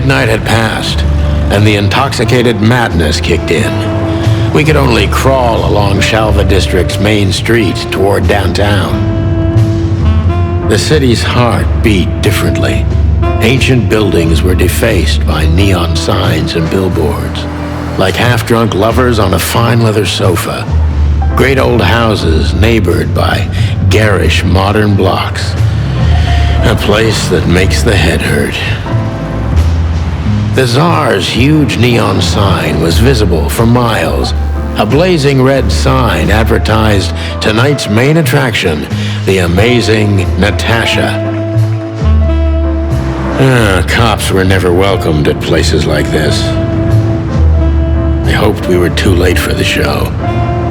Midnight had passed, and the intoxicated madness kicked in. We could only crawl along Shalva District's main street toward downtown. The city's heart beat differently. Ancient buildings were defaced by neon signs and billboards, like half-drunk lovers on a fine leather sofa. Great old houses neighbored by garish modern blocks. A place that makes the head hurt. The Tsar's huge neon sign was visible for miles. A blazing red sign advertised tonight's main attraction, the amazing Natasha. Cops were never welcomed at places like this. I hoped we were too late for the show.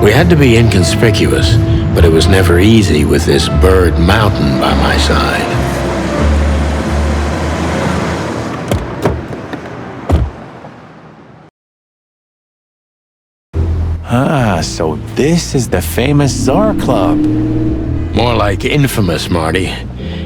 We had to be inconspicuous, but it was never easy with this bird mountain by my side. So this is the famous Tsar Club. More like infamous, Marty.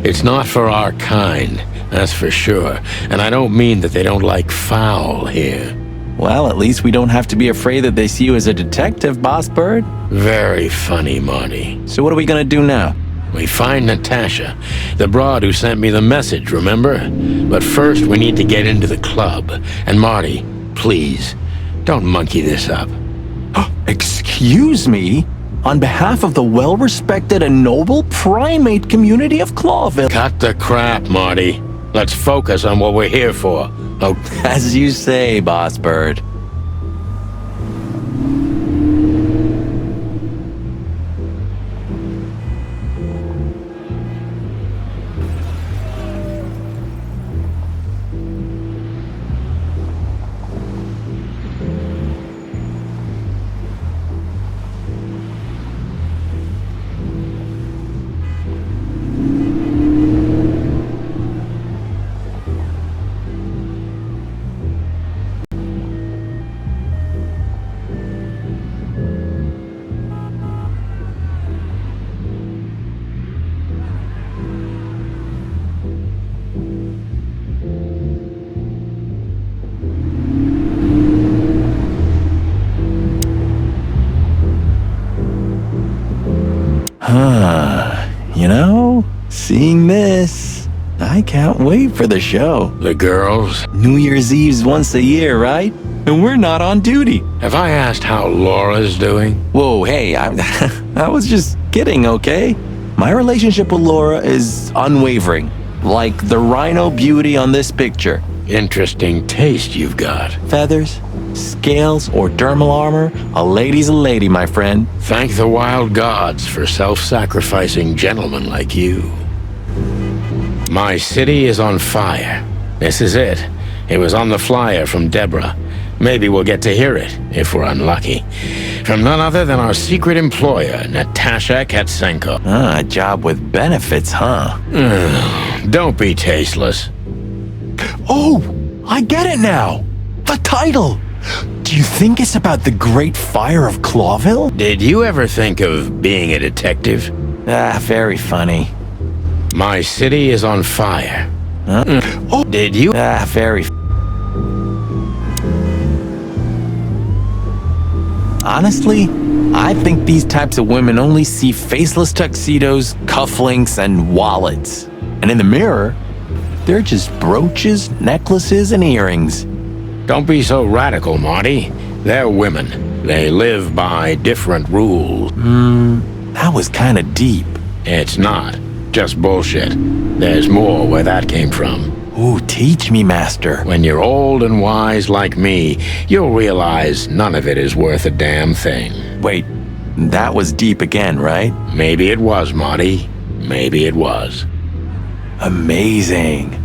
It's not for our kind, that's for sure. And I don't mean that they don't like foul here. Well, at least we don't have to be afraid that they see you as a detective, Boss Bird. Very funny, Marty. So what are we gonna do now? We find Natasha, the broad who sent me the message, remember? But first we need to get into the club. And Marty, please, don't monkey this up. Excuse me? On behalf of the well-respected and noble primate community of Clawville. Cut the crap, Marty. Let's focus on what we're here for. Oh, As you say, Boss Bird. You know, seeing this, I can't wait for the show. the girls? New Year's Eve's once a year, right? And we're not on duty. Have I asked how Laura's doing? Whoa, hey, I was just kidding, okay? My relationship with Laura is unwavering, like the rhino beauty on this picture. Interesting taste you've got. Feathers, scales, or dermal armor, a lady's a lady, my friend. Thank the wild gods for self-sacrificing gentlemen like you. My city is on fire. This is it. It was on the flyer from Deborah. Maybe we'll get to hear it, if we're unlucky. From none other than our secret employer, Natasha Katsenko. A job with benefits, huh? Don't be tasteless. Oh, I get it now. The title. Do you think it's about the Great Fire of Clawville? Did you ever think of being a detective? Very funny. My city is on fire. Oh, Did you? very. Honestly, I think these types of women only see faceless tuxedos, cufflinks, and wallets. And in the mirror, they're just brooches, necklaces, and earrings. Don't be so radical, Marty. They're women. They live by different rules. That was kind of deep. It's not. Just bullshit. There's more where that came from. Ooh, teach me, master. When you're old and wise like me, you'll realize none of it is worth a damn thing. Wait, that was deep again, right? Maybe it was, Marty. Maybe it was. Amazing.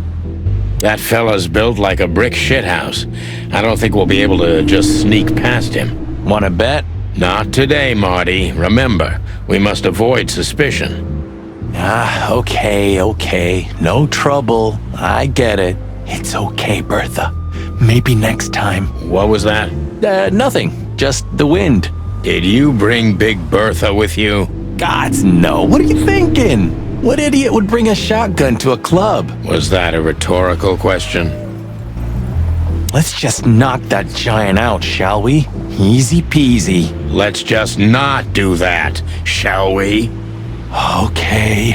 That fella's built like a brick shithouse. I don't think we'll be able to just sneak past him. Wanna bet? Not today, Marty. Remember, we must avoid suspicion. Okay. No trouble. I get it. It's okay, Bertha. Maybe next time. What was that? Nothing. Just the wind. Did you bring Big Bertha with you? Gods, no. What are you thinking? What idiot would bring a shotgun to a club? Was that a rhetorical question? Let's just knock that giant out, shall we? Easy peasy. Let's just not do that, shall we? Okay.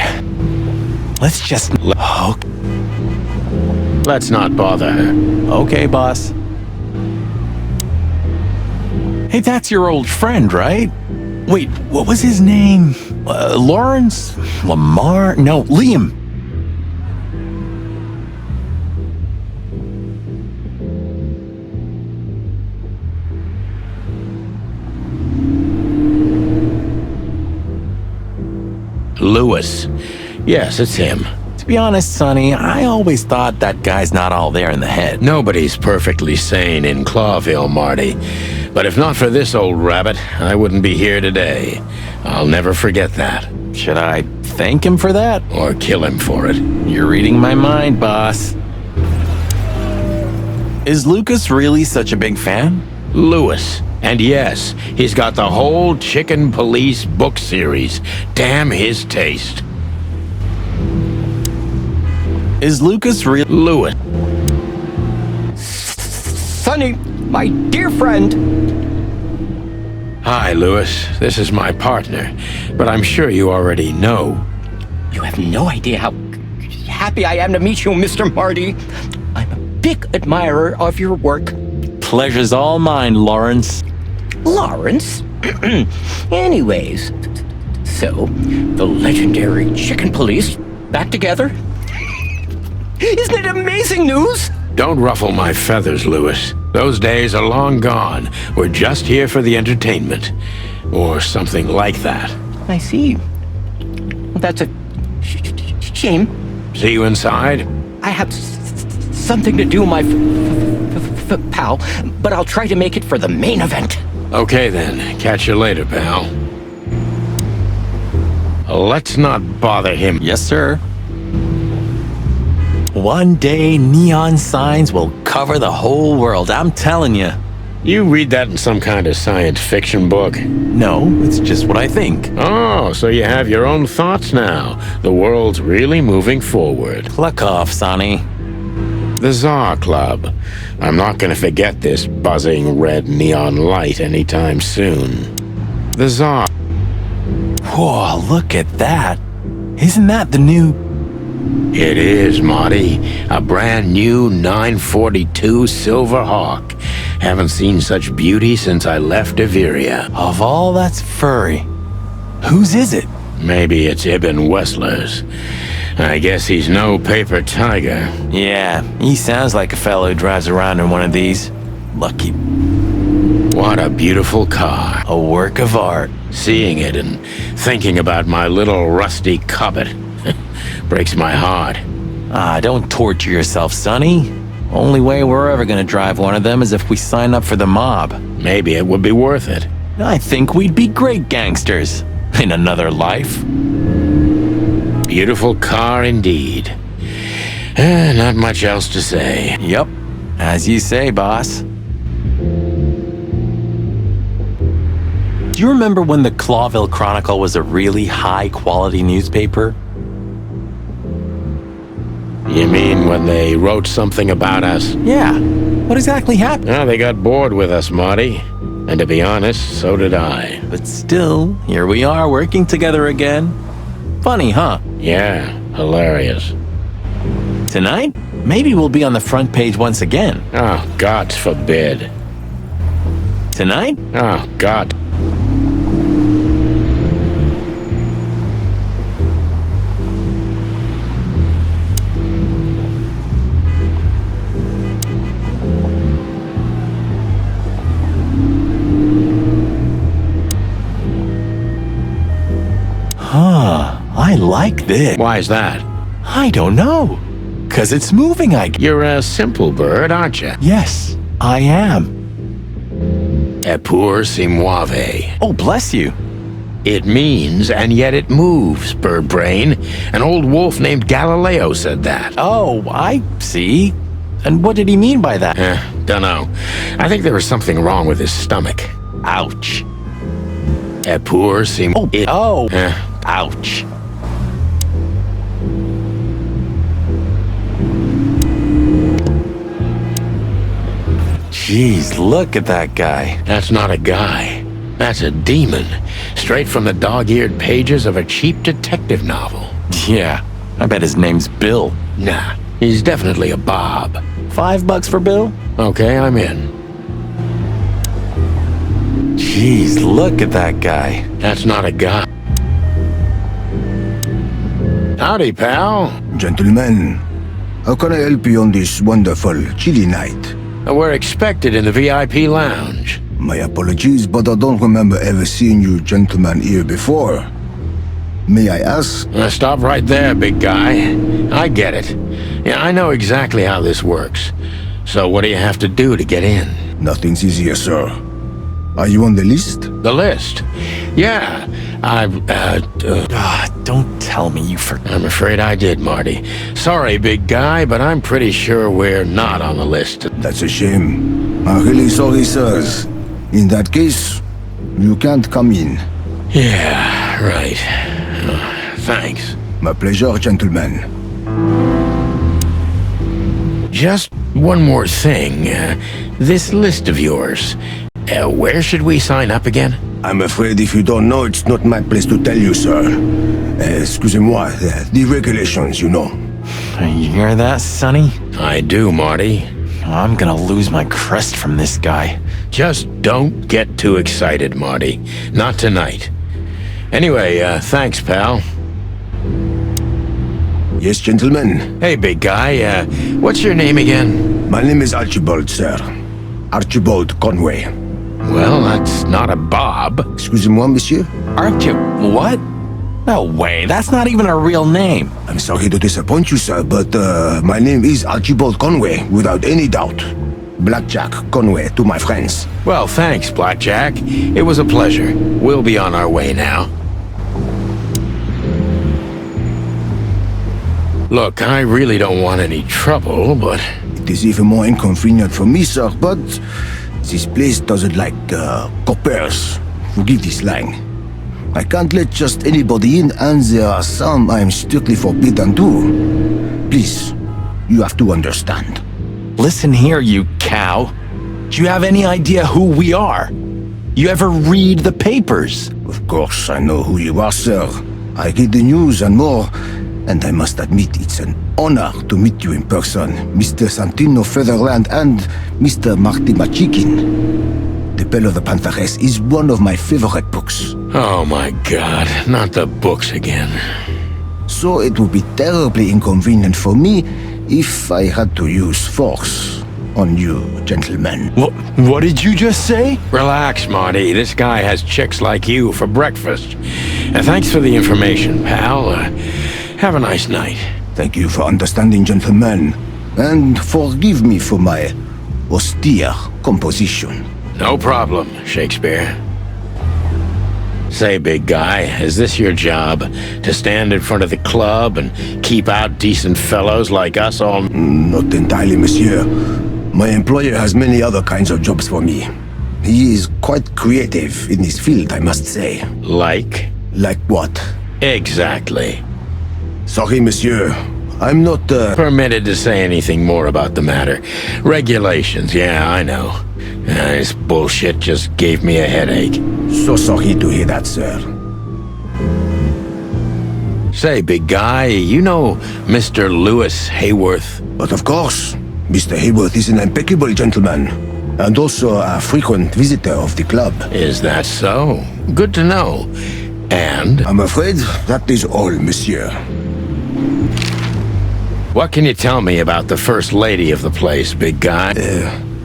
Let's just... Let's not bother her. Okay, boss. Hey, that's your old friend, right? Wait, what was his name? Lawrence? Lamar? No, Liam. Lewis. Yes, it's him. To be honest, Sonny, I always thought that guy's not all there in the head. Nobody's perfectly sane in Clawville, Marty. But if not for this old rabbit, I wouldn't be here today. I'll never forget that. Should I thank him for that? Or kill him for it. You're reading my mind, boss. Is Lucas really such a big fan? Lewis. And yes, he's got the whole Chicken Police book series. Damn his taste. Is Lucas real? Lewis. Sonny, my dear friend. Hi, Lewis. This is my partner. But I'm sure you already know. You have no idea how happy I am to meet you, Mr. Marty. I'm a big admirer of your work. Pleasure's all mine, Lawrence. Lawrence? Anyways, so, the legendary Chicken Police back together? Isn't it amazing news? Don't ruffle my feathers, Lewis. Those days are long gone. We're just here for the entertainment. Or something like that. I see. Well, that's a shame. See you inside? I have something to do, my pal, but I'll try to make it for the main event. Okay then. Catch you later, pal. Let's not bother him. Yes, sir. One day, neon signs will cover the whole world, I'm telling you. You read that in some kind of science fiction book? No, it's just what I think. Oh, so you have your own thoughts now. The world's really moving forward. Cluck off, Sonny. The Czar Club. I'm not gonna forget this buzzing red neon light anytime soon. The Czar. Whoa, look at that. Isn't that the new... It is, Marty. A brand new 942 Silver Hawk. Haven't seen such beauty since I left Averia. Of all that's furry, whose is it? Maybe it's Ibn Wessler's. I guess he's no paper tiger. Yeah, he sounds like a fellow who drives around in one of these. Lucky. What a beautiful car. A work of art. Seeing it and thinking about my little rusty Cobbett breaks my heart. Ah, don't torture yourself, Sonny. Only way we're ever gonna drive one of them is if we sign up for the mob. Maybe it would be worth it. I think we'd be great gangsters in another life. Beautiful car indeed. Not much else to say. Yup, as you say, boss. Do you remember when the Clawville Chronicle was a really high-quality newspaper? You mean when they wrote something about us? Yeah. What exactly happened? Well, they got bored with us, Marty. And to be honest, so did I. But still, here we are working together again. Funny, huh? Yeah, hilarious. Tonight, maybe we'll be on the front page once again. Oh, God forbid. Tonight? Oh, God. I like this. Why is that? I don't know. 'Cause it's moving, I guess. You're a simple bird, aren't you? Yes, I am. Epur si muove. Oh, bless you. It means, and yet it moves, bird brain. An old wolf named Galileo said that. Oh, I see. And what did he mean by that? Dunno. I think there was something wrong with his stomach. Ouch. Epur si... Oh. Eh, Ouch. Jeez, look at that guy. That's not a guy. That's a demon. Straight from the dog-eared pages of a cheap detective novel. Yeah, I bet his name's Bill. Nah, he's definitely a Bob. $5 for Bill? Okay, I'm in. Jeez, look at that guy. That's not a guy. Howdy, pal. Gentlemen, how can I help you on this wonderful, chilly night? We're expected in the VIP lounge. My apologies, but I don't remember ever seeing you gentlemen here before. May I ask? Stop right there, big guy. I get it. Yeah, I know exactly how this works. So what do you have to do to get in? Nothing's easier, sir. Are you on the list? The list? Yeah, Don't tell me you forgot. I'm afraid I did, Marty. Sorry, big guy, but I'm pretty sure we're not on the list. That's a shame. I'm really sorry, sirs. In that case, you can't come in. Yeah, right. Thanks. My pleasure, gentlemen. Just one more thing. This list of yours, where should we sign up again? I'm afraid if you don't know, it's not my place to tell you, sir. Excusez-moi, the regulations, you know. You hear that, Sonny? I do, Marty. I'm gonna lose my crest from this guy. Just don't get too excited, Marty. Not tonight. Anyway, thanks, pal. Yes, gentlemen. Hey, big guy, what's your name again? My name is Archibald, sir. Archibald Conway. Well, that's not a Bob. Excusez-moi, monsieur. Aren't you? What? No way, that's not even a real name. I'm sorry to disappoint you, sir, but my name is Archibald Conway, without any doubt. Blackjack Conway to my friends. Well, thanks, Blackjack. It was a pleasure. We'll be on our way now. Look, I really don't want any trouble, but... It is even more inconvenient for me, sir, but this place doesn't like coppers. Forgive this slang. I can't let just anybody in, and there are some I'm strictly forbidden to. Please, you have to understand. Listen here, you cow. Do you have any idea who we are? You ever read the papers? Of course, I know who you are, sir. I read the news and more, and I must admit it's an honor to meet you in person, Mr. Santino Featherland and Mr. Marty Machikin. The Bell of the Pantheress is one of my favorite books. Oh my God, not the books again. So it would be terribly inconvenient for me if I had to use force on you, gentlemen. What did you just say? Relax, Marty. This guy has chicks like you for breakfast. Thanks for the information, pal. Have a nice night. Thank you for understanding, gentlemen, and forgive me for my austere composition. No problem, Shakespeare. Say, big guy, is this your job? To stand in front of the club and keep out decent fellows like us all? Not entirely, monsieur. My employer has many other kinds of jobs for me. He is quite creative in his field, I must say. Like? Like what? Exactly. Sorry, monsieur. I'm not, Permitted to say anything more about the matter. Regulations, yeah, I know. This bullshit just gave me a headache. so sorry to hear that, sir. Say, big guy, you know Mr. Lewis Hayworth? But of course, Mr. Hayworth is an impeccable gentleman, and also a frequent visitor of the club. Is that so? Good to know. And? I'm afraid that is all, monsieur. What can you tell me about the first lady of the place, big guy?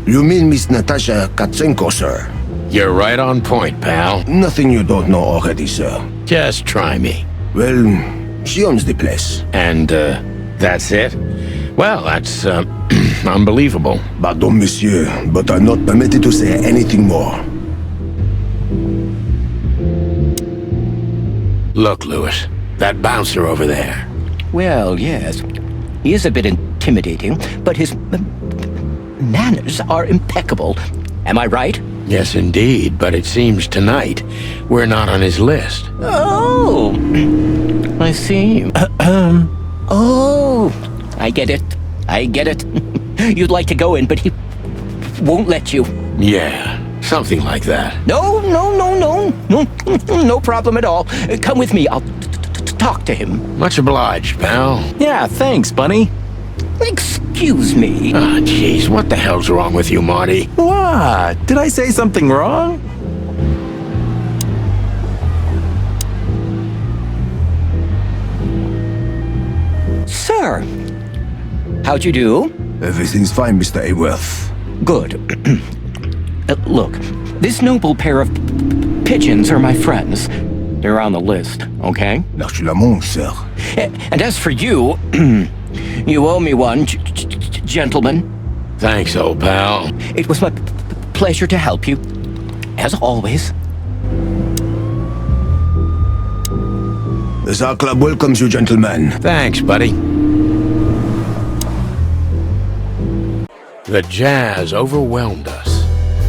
You mean Miss Natasha Katsenko, sir? You're right on point, pal. Nothing you don't know already, sir. Just try me. Well, she owns the place. And, that's it? Well, that's, unbelievable. Pardon, monsieur, but I'm not permitted to say anything more. Look, Lewis, that bouncer over there. Well, yes. He is a bit intimidating, but his manners are impeccable. Am I right? Yes, indeed, but it seems tonight we're not on his list. Oh, I see. Oh, I get it. I get it. You'd like to go in, but won't let you. Yeah, something like that. No, no problem at all. Come with me. I'll talk to him. Much obliged, pal. Yeah, thanks, Bunny. Excuse me. Ah, jeez, what the hell's wrong with you, Marty? What? Did I say something wrong? Sir, how'd you do? Everything's fine, Mr. Aworth. Good. Look, this noble pair of pigeons are my friends. They're on the list, okay? L'arche la montre, sir. And as for you, you owe me one, gentlemen. Thanks, old pal. It was my pleasure to help you, as always. The Tsar Club welcomes you, gentlemen. Thanks, buddy. The jazz overwhelmed us.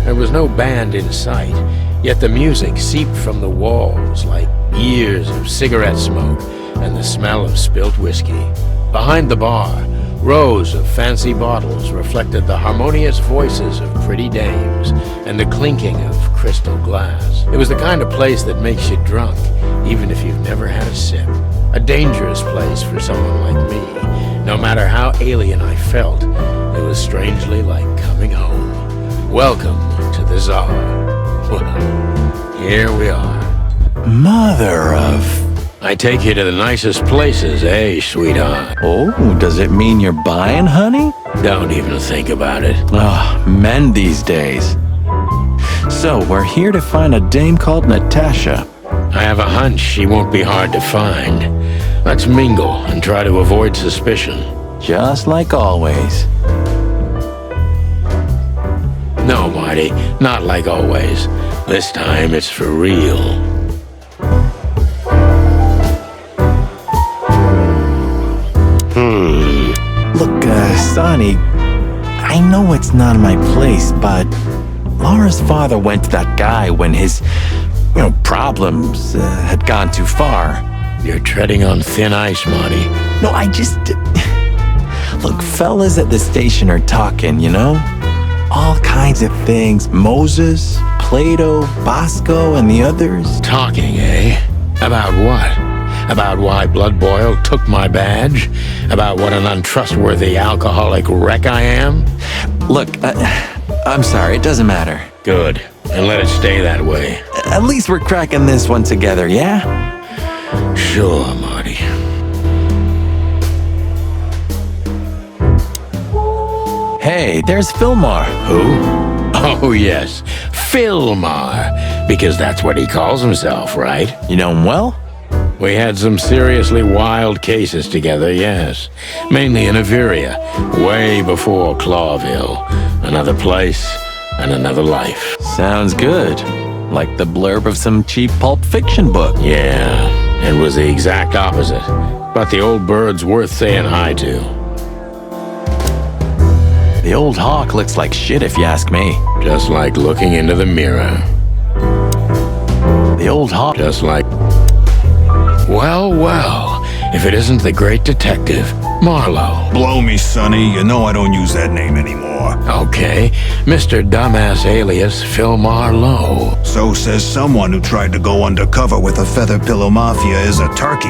There was no band in sight, yet the music seeped from the walls like years of cigarette smoke and the smell of spilt whiskey. Behind the bar, rows of fancy bottles reflected the harmonious voices of pretty dames and the clinking of crystal glass. It was the kind of place that makes you drunk, even if you've never had a sip. A dangerous place for someone like me. No matter how alien I felt, it was strangely like coming home. Welcome to the Tsar. Well, here we are. Mother of... I take you to the nicest places, eh, sweetheart? Oh, does it mean you're buying, honey? Don't even think about it. Ah, men these days. So, we're here to find a dame called Natasha. I have a hunch she won't be hard to find. Let's mingle and try to avoid suspicion. Just like always. No, Marty, not like always. This time it's for real. Look, Sonny, I know it's not my place, but Laura's father went to that guy when his, problems had gone too far. You're treading on thin ice, Marty. No, I just... Look, fellas at the station are talking, All kinds of things. Moses, Plato, Bosco, and the others. Talking, eh? About what? About why Blood Boil took my badge? About what an untrustworthy alcoholic wreck I am? Look, I'm sorry, it doesn't matter. Good. And let it stay that way. At least we're cracking this one together, yeah? Sure, Marty. Hey, there's Fillmore. Who? Oh, yes. Philmar. Because that's what he calls himself, right? You know him well? We had some seriously wild cases together, yes. Mainly in Averia, way before Clawville. Another place and another life. Sounds good. Like the blurb of some cheap pulp fiction book. Yeah, it was the exact opposite. But the old bird's worth saying hi to. The old hawk looks like shit if you ask me. Just like looking into the mirror. The old hawk... Just like... Well, if it isn't the great detective, Marlowe. Blow me, Sonny. You know I don't use that name anymore. Okay, Mr. Dumbass alias Phil Marlowe. So says someone who tried to go undercover with a Feather Pillow Mafia is a turkey.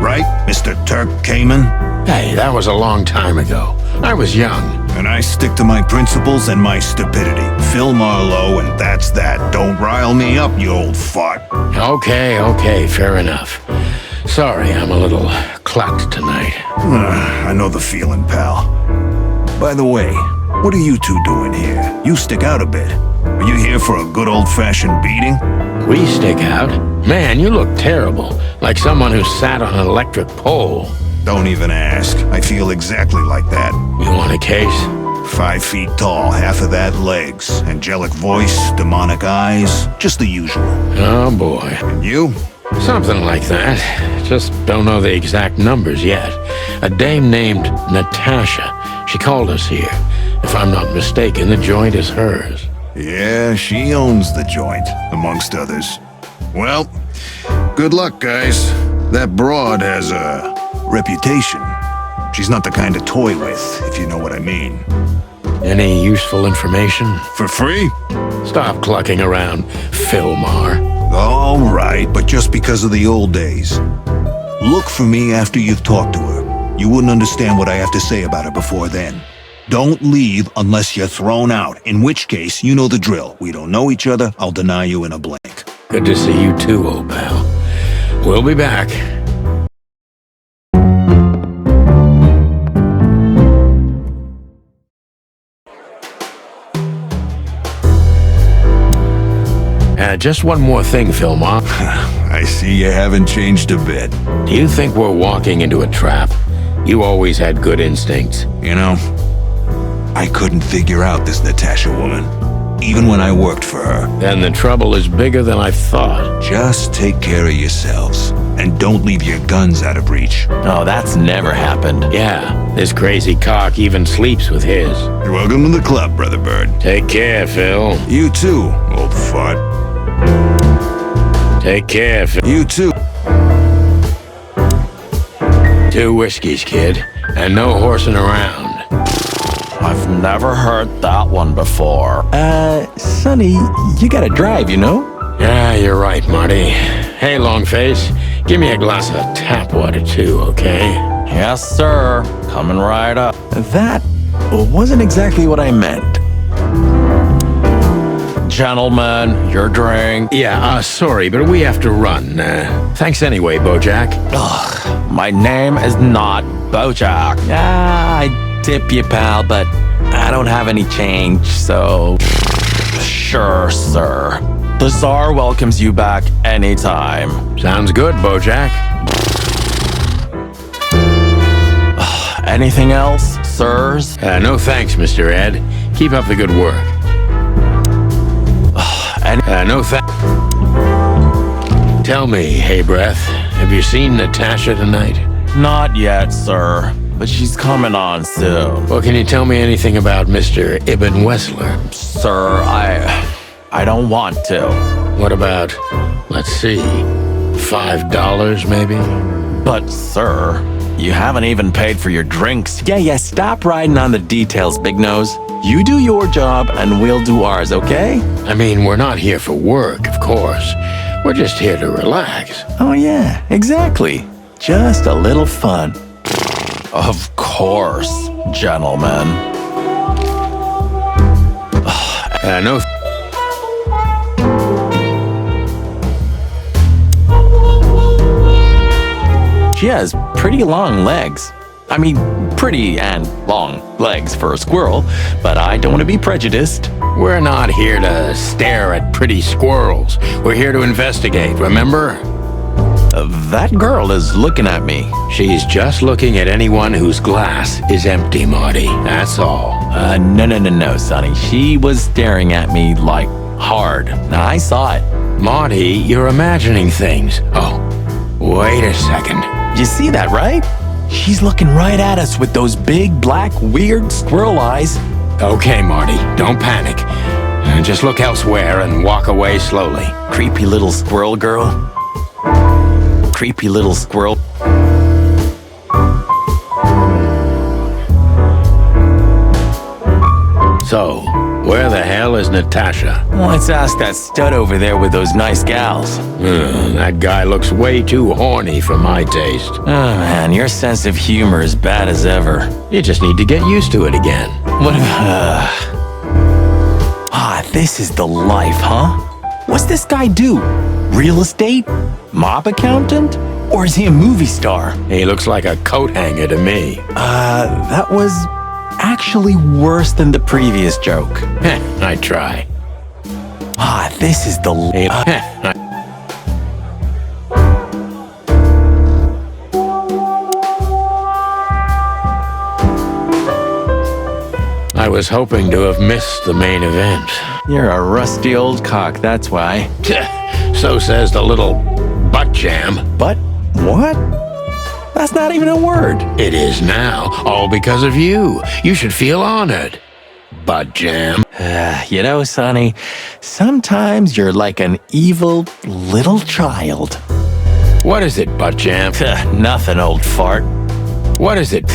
Right, Mr. Turk Cayman? Hey, that was a long time ago. I was young. And I stick to my principles and my stupidity. Phil Marlowe, and that's that. Don't rile me up, you old fart. Okay, fair enough. Sorry, I'm a little clucked tonight. I know the feeling, pal. By the way, what are you two doing here? You stick out a bit. Are you here for a good old-fashioned beating? We stick out? Man, you look terrible. Like someone who sat on an electric pole. Don't even ask. I feel exactly like that. You want a case? 5 feet tall, half of that legs. Angelic voice, demonic eyes. Just the usual. Oh, boy. And you? Something like that. Just don't know the exact numbers yet. A dame named Natasha. She called us here. If I'm not mistaken, the joint is hers. Yeah, she owns the joint, amongst others. Well, good luck, guys. That broad has a reputation. She's not the kind to toy with, if you know what I mean. Any useful information? For free? Stop clucking around, Philmar. All right, but just because of the old days. Look for me after you've talked to her. You wouldn't understand what I have to say about her before then. Don't leave unless you're thrown out, in which case, you know the drill. We don't know each other, I'll deny you in a blink. Good to see you too, old pal. We'll be back. Just one more thing, Philmar. I see you haven't changed a bit. Do you think we're walking into a trap? You always had good instincts. You know, I couldn't figure out this Natasha woman, even when I worked for her. Then the trouble is bigger than I thought. Just take care of yourselves, and don't leave your guns out of reach. Oh, that's never happened. Yeah, this crazy cock even sleeps with his. You're welcome to the club, Brother Bird. Take care, Phil. You too, old fart. Take care, Phil. You too. 2 whiskeys, kid, and no horsing around. I've never heard that one before. Sonny, you gotta drive, you know? Yeah, you're right, Marty. Hey, Longface, give me a glass of tap water too, okay? Yes, sir. Coming right up. That wasn't exactly what I meant. Gentlemen, your drink. Yeah, sorry, but we have to run. Thanks anyway, Bojack. Ugh, my name is not Bojack. I tip you, pal, but I don't have any change, so... Sure, sir. The Tsar welcomes you back anytime. Sounds good, Bojack. Anything else, sirs? No thanks, Mr. Ed. Keep up the good work. No thanks. Tell me, hey breath, have you seen Natasha tonight? Not yet, sir, but she's coming on soon. Well, can you tell me anything about Mr. Ibn Wessler? Sir, I don't want to. What about, let's see, $5 maybe? But, sir, you haven't even paid for your drinks. Yeah, stop riding on the details, Big Nose. You do your job, and we'll do ours, okay? I mean, we're not here for work, of course. We're just here to relax. Oh, yeah, exactly. Just a little fun. Of course, gentlemen. No. She has pretty long legs. I mean, pretty and long legs for a squirrel, but I don't want to be prejudiced. We're not here to stare at pretty squirrels. We're here to investigate, remember? That girl is looking at me. She's just looking at anyone whose glass is empty, Marty. That's all. No, Sonny. She was staring at me, like, hard. Now, I saw it. Marty, you're imagining things. Oh, wait a second. You see that, right? She's looking right at us with those big, black, weird squirrel eyes. Okay, Marty, don't panic. Just look elsewhere and walk away slowly. Creepy little squirrel girl. Creepy little squirrel. So, where the hell is Natasha? Let's ask that stud over there with those nice gals. That guy looks way too horny for my taste. Oh man, your sense of humor is bad as ever. You just need to get used to it again. What this is the life, huh? What's this guy do? Real estate? Mob accountant? Or is he a movie star? He looks like a coat hanger to me. That was actually worse than the previous joke. I try. This is the... I was hoping to have missed the main event. You're a rusty old cock, that's why. So says the little butt jam. But what? That's not even a word. It is now, all because of you. You should feel honored. Butt jam. You know, Sonny, sometimes you're like an evil little child. What is it, butt jam? Nothing, old fart. What is it?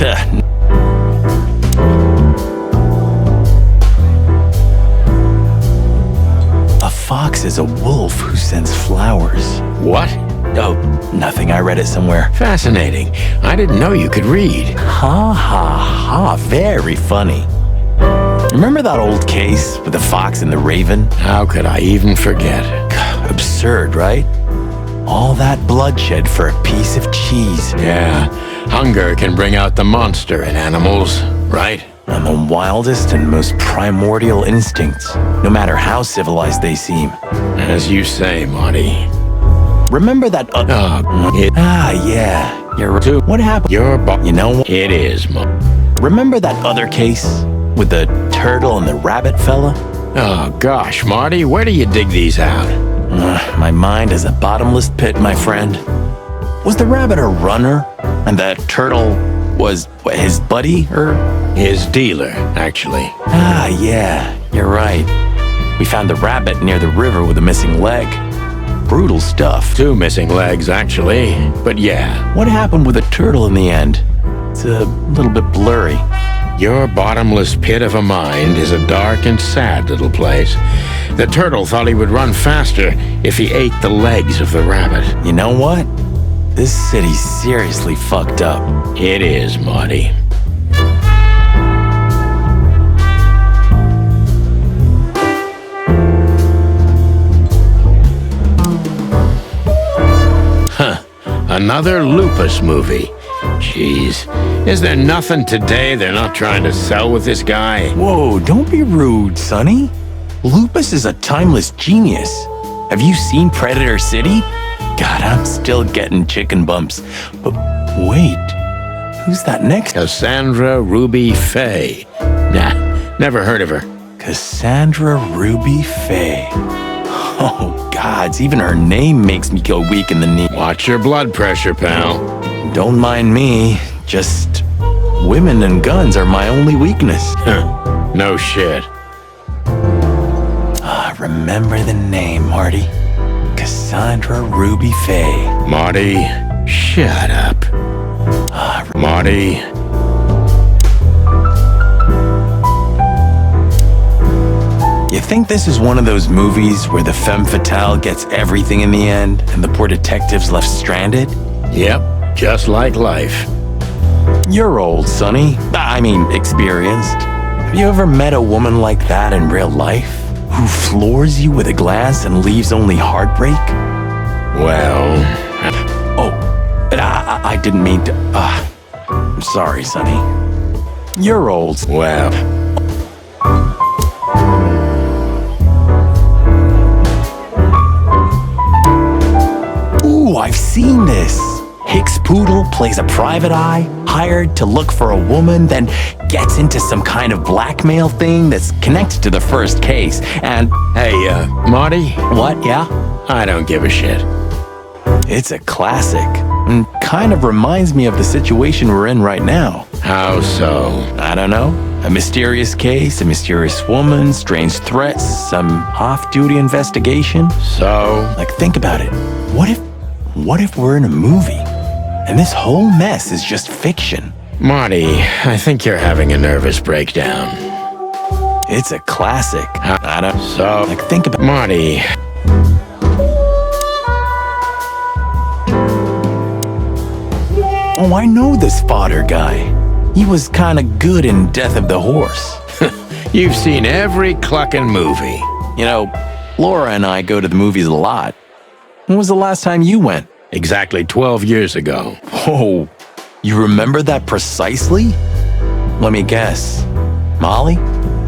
is a wolf who sends flowers. What? Oh, nothing. I read it somewhere. Fascinating. I didn't know you could read. Ha ha ha. Very funny. Remember that old case with the fox and the raven? How could I even forget? Absurd, right? All that bloodshed for a piece of cheese. Yeah, hunger can bring out the monster in animals, right? And the wildest and most primordial instincts, no matter how civilized they seem. As you say, Marty. Remember that yeah, you're right. What happened? You know what? It is, Remember that other case with the turtle and the rabbit fella? Oh, gosh, Marty, where do you dig these out? My mind is a bottomless pit, my friend. Was the rabbit a runner? And the turtle was his buddy, or? His dealer, actually. Ah, yeah, you're right. We found the rabbit near the river with a missing leg. Brutal stuff. 2 missing legs, actually. But yeah. What happened with the turtle in the end? It's a little bit blurry. Your bottomless pit of a mind is a dark and sad little place. The turtle thought he would run faster if he ate the legs of the rabbit. You know what? This city's seriously fucked up. It is, Marty. Another lupus movie. Jeez. Is there nothing today they're not trying to sell with this guy? Whoa, don't be rude, Sonny. Lupus is a timeless genius. Have you seen Predator City? God, I'm still getting chicken bumps. But wait, who's that next? Cassandra Ruby Faye. Nah, never heard of her. Cassandra Ruby Faye. Oh, gods, even her name makes me go weak in the knee. Watch your blood pressure, pal. Don't mind me, just women and guns are my only weakness. No shit. Remember the name, Marty. Cassandra Ruby Faye. Marty, shut up. Marty. You think this is one of those movies where the femme fatale gets everything in the end and the poor detective's left stranded? Yep, just like life. You're old, Sonny. I mean, experienced. Have you ever met a woman like that in real life? Who floors you with a glance and leaves only heartbreak? Well... I didn't mean to... I'm sorry, Sonny. You're old. Well... Ooh, I've seen this. Hicks Poodle plays a private eye, hired to look for a woman, then gets into some kind of blackmail thing that's connected to the first case, and... Hey, Marty? What, yeah? I don't give a shit. It's a classic, and kind of reminds me of the situation we're in right now. How so? I don't know. A mysterious case, a mysterious woman, strange threats, some off-duty investigation. So? Like, think about it. What if we're in a movie? And this whole mess is just fiction. Marty, I think you're having a nervous breakdown. It's a classic. I don't... So? Like, think about... Marty... Oh, I know this fodder guy. He was kinda good in Death of the Horse. You've seen every clucking movie. You know, Laura and I go to the movies a lot. When was the last time you went? Exactly 12 years ago. Whoa, you remember that precisely? Let me guess. Molly?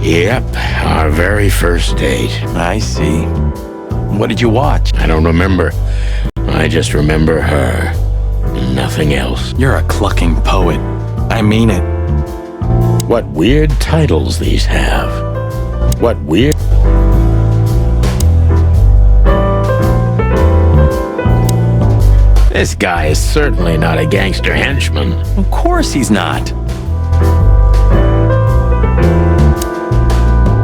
Yep, our very first date. I see. What did you watch? I don't remember. I just remember her. Nothing else. You're a clucking poet. I mean it. What weird titles these have. What weird... This guy is certainly not a gangster henchman. Of course he's not.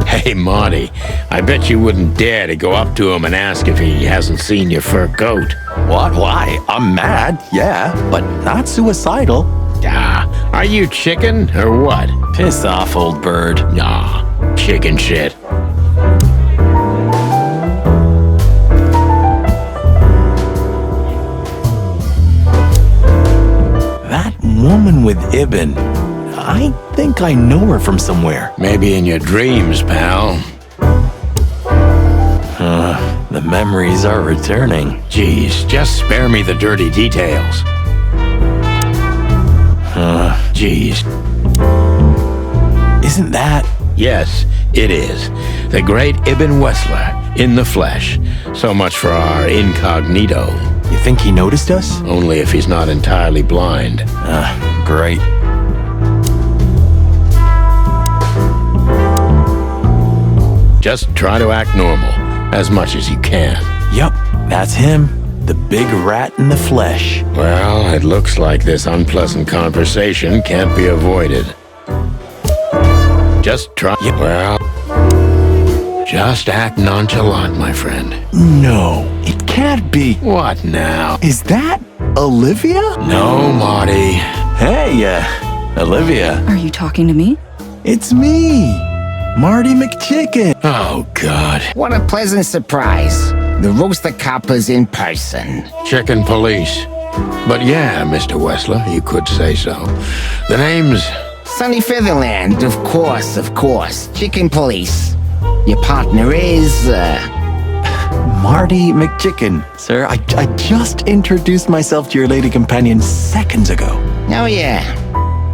Hey, Marty, I bet you wouldn't dare to go up to him and ask if he hasn't seen your fur coat. What? Why? I'm mad, yeah, but not suicidal. Are you chicken or what? Piss off, old bird. Chicken shit. woman with Ibn. I think I know her from somewhere. Maybe in your dreams, pal. The memories are returning. Geez, just spare me the dirty details. Geez. Isn't that? Yes, it is. The great Ibn Wessler, in the flesh. So much for our incognito. You think he noticed us? Only if he's not entirely blind. Great. Just try to act normal, as much as you can. Yup, that's him. The big rat in the flesh. Well, it looks like this unpleasant conversation can't be avoided. Just try. Well, just act nonchalant, my friend. No, it can't be. What now? Is that Olivia? No, Marty. Hey, Olivia. Are you talking to me? It's me, Marty McChicken. Oh, God. What a pleasant surprise. The Rooster Copper's in person. Chicken police. But yeah, Mr. Wessler, you could say so. The name's... Sunny Featherland, of course. Chicken police. Your partner is, Marty McChicken. Sir, I just introduced myself to your lady companion seconds ago. Oh yeah.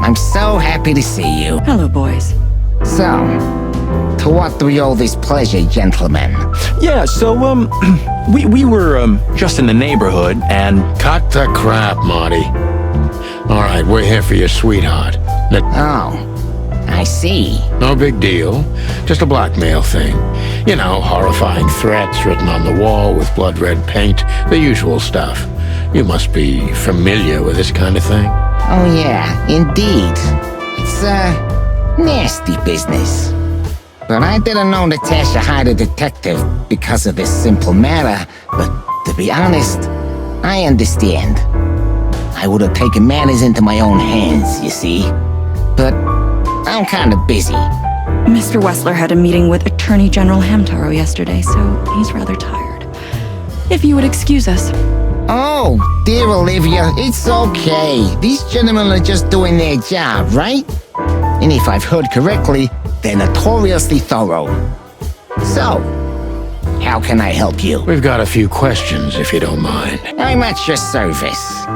I'm so happy to see you. Hello, boys. So, to what do we owe this pleasure, gentlemen? Yeah, so, we were, just in the neighborhood, and... Cut the crap, Marty. All right, we're here for your sweetheart. Oh, I see. No big deal. Just a blackmail thing. You know, horrifying threats written on the wall with blood-red paint. The usual stuff. You must be familiar with this kind of thing. Oh yeah, indeed. It's, nasty business. But I didn't know Natasha hired a detective because of this simple matter. But to be honest, I understand. I would have taken matters into my own hands, you see. But I'm kind of busy. Mr. Wessler had a meeting with Attorney General Hamtaro yesterday, so he's rather tired. If you would excuse us. Oh, dear Olivia, it's okay. These gentlemen are just doing their job, right? And if I've heard correctly, they're notoriously thorough. So, how can I help you? We've got a few questions, if you don't mind. I'm at your service.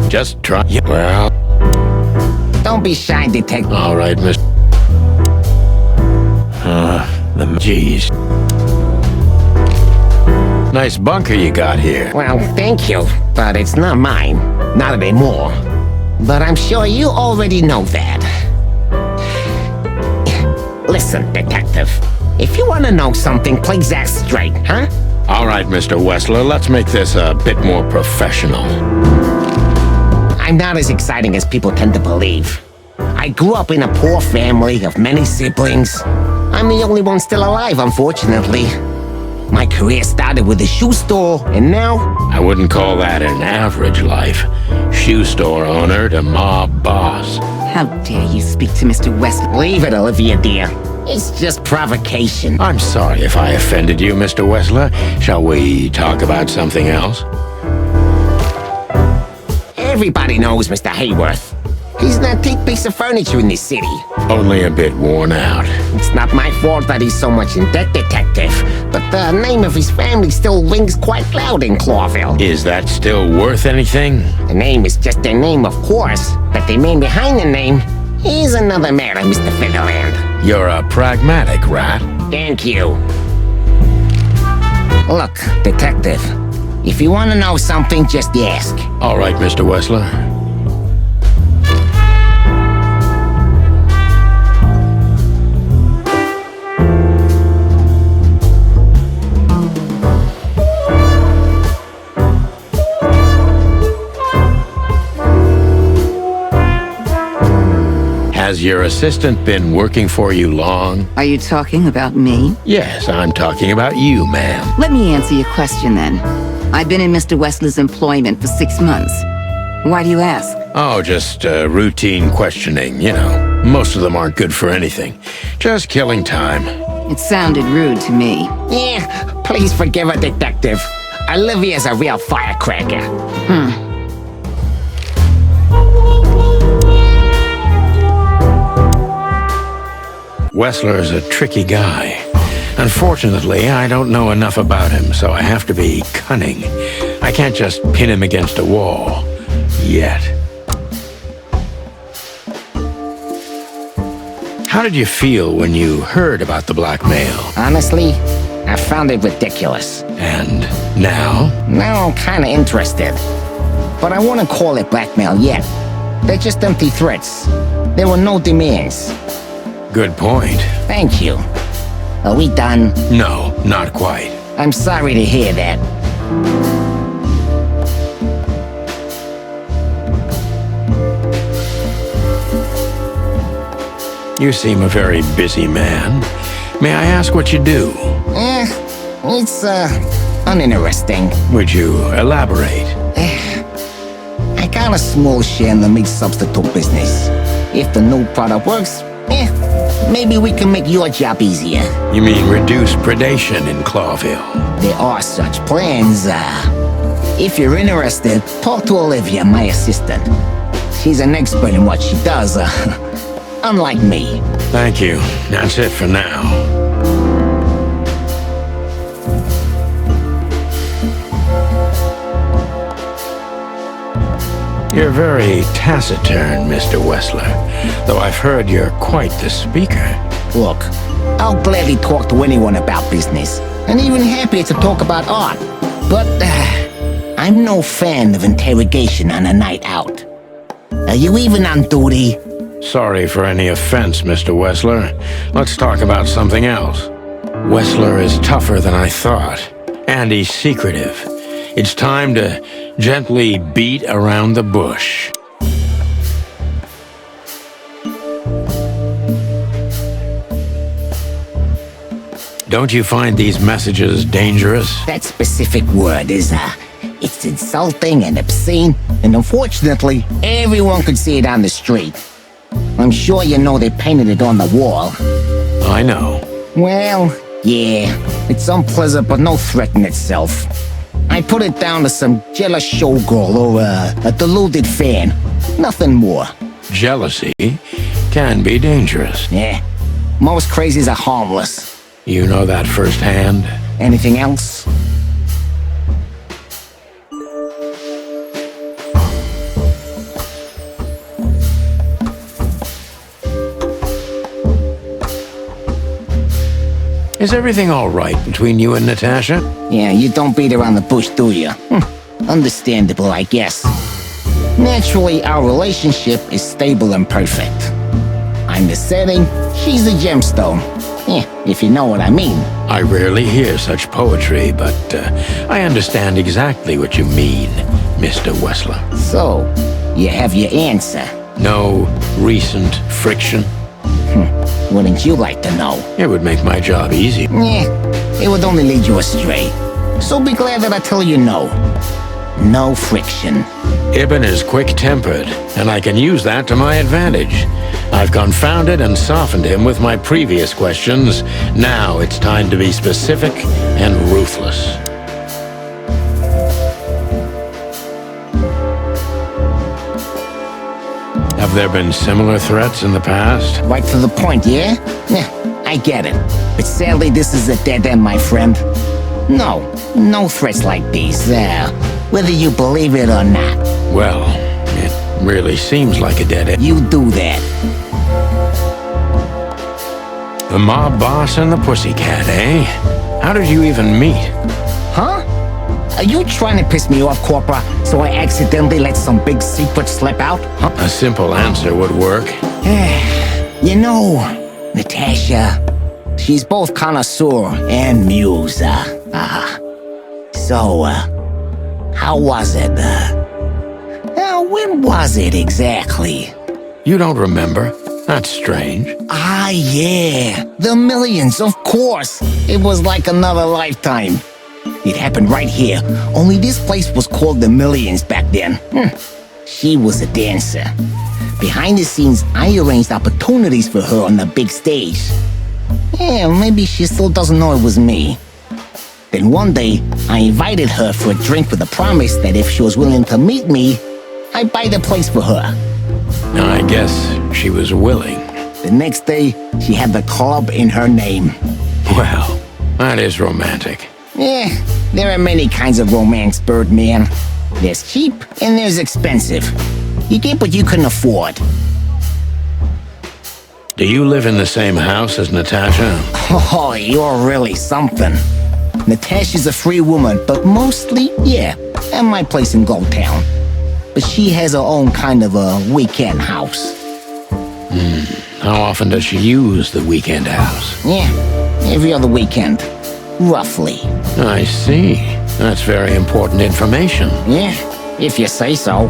Just try... Well... Don't be shy, detective. All right, Mr. Jeez. Nice bunker you got here. Well, thank you, but it's not mine. Not anymore. But I'm sure you already know that. Listen, detective. If you want to know something, please ask straight, huh? All right, Mr. Wessler, let's make this a bit more professional. I'm not as exciting as people tend to believe. I grew up in a poor family of many siblings. I'm the only one still alive, unfortunately. My career started with a shoe store, and now... I wouldn't call that an average life. Shoe store owner to mob boss. How dare you speak to Mr. Wessler? Leave it, Olivia, dear. It's just provocation. I'm sorry if I offended you, Mr. Wessler. Shall we talk about something else? Everybody knows Mr. Hayworth. He's an antique piece of furniture in this city. Only a bit worn out. It's not my fault that he's so much in debt, detective. But the name of his family still rings quite loud in Clawville. Is that still worth anything? The name is just their name, of course. But the man behind the name is another matter, Mr. Featherland. You're a pragmatic rat. Thank you. Look, detective. If you want to know something, just ask. All right, Mr. Wessler. your assistant been working for you long? Are you talking about me? Yes, I'm talking about you, ma'am. Let me answer your question then. I've been in Mr. Wessler's employment for 6 months. Why do you ask? Oh, just routine questioning, you know. Most of them aren't good for anything. Just killing time. It sounded rude to me. Yeah, please forgive her, Detective. Olivia's a real firecracker. Wessler's a tricky guy. Unfortunately, I don't know enough about him, so I have to be cunning. I can't just pin him against a wall. Yet. How did you feel when you heard about the blackmail? Honestly, I found it ridiculous. And now? Now I'm kinda interested. But I wouldn't call it blackmail yet. They're just empty threats. There were no demands. Good point. Thank you. Are we done? No, not quite. I'm sorry to hear that. You seem a very busy man. May I ask what you do? It's, uninteresting. Would you elaborate? I got a small share in the meat substitute business. If the new product works, maybe we can make your job easier. You mean reduce predation in Clawville? There are such plans. If you're interested, talk to Olivia, my assistant. She's an expert in what she does, unlike me. Thank you. That's it for now. You're very taciturn, Mr. Wessler, though I've heard you're quite the speaker. Look, I'll gladly talk to anyone about business, and even happier to talk about art. But, I'm no fan of interrogation on a night out. Are you even on duty? Sorry for any offense, Mr. Wessler. Let's talk about something else. Wessler is tougher than I thought, and he's secretive. It's time to gently beat around the bush. Don't you find these messages dangerous? That specific word is, it's insulting and obscene, and unfortunately, everyone could see it on the street. I'm sure you know they painted it on the wall. I know. Well, yeah, it's unpleasant but no threat in itself. I put it down to some jealous showgirl or a deluded fan. Nothing more. Jealousy can be dangerous. Yeah, most crazies are harmless. You know that firsthand? Anything else? Is everything all right between you and Natasha? Yeah, you don't beat around the bush, do you? Understandable, I guess. Naturally, our relationship is stable and perfect. I'm the setting, she's the gemstone. Yeah, if you know what I mean. I rarely hear such poetry, but I understand exactly what you mean, Mr. Wessler. So, you have your answer. No recent friction? Wouldn't you like to know? It would make my job easy. Yeah, it would only lead you astray. So be glad that I tell you no. No friction. Ibn is quick-tempered, and I can use that to my advantage. I've confounded and softened him with my previous questions. Now it's time to be specific and ruthless. Have there been similar threats in the past? Right to the point, yeah? Yeah, I get it. But sadly, this is a dead end, my friend. No threats like these, whether you believe it or not. Well, it really seems like a dead end. You do that. The mob boss and the pussycat, eh? How did you even meet? Huh? Are you trying to piss me off, Corpora, so I accidentally let some big secret slip out? Huh? A simple answer would work. You know, Natasha, she's both connoisseur and muse. So, how was it? When was it exactly? You don't remember? That's strange. Ah, yeah. The millions, of course. It was like another lifetime. It happened right here. Only this place was called the Millions back then. She was a dancer. Behind the scenes, I arranged opportunities for her on the big stage. Yeah, maybe she still doesn't know it was me. Then one day, I invited her for a drink with the promise that if she was willing to meet me, I'd buy the place for her. I guess she was willing. The next day, she had the club in her name. Well, that is romantic. Yeah, there are many kinds of romance, Birdman. There's cheap and there's expensive. You get what you can afford. Do you live in the same house as Natasha? Oh, you're really something. Natasha's a free woman, but mostly, yeah, at my place in Gold Town. But she has her own kind of a weekend house. How often does she use the weekend house? Yeah, every other weekend. Roughly. I see. That's very important information. Yeah, if you say so.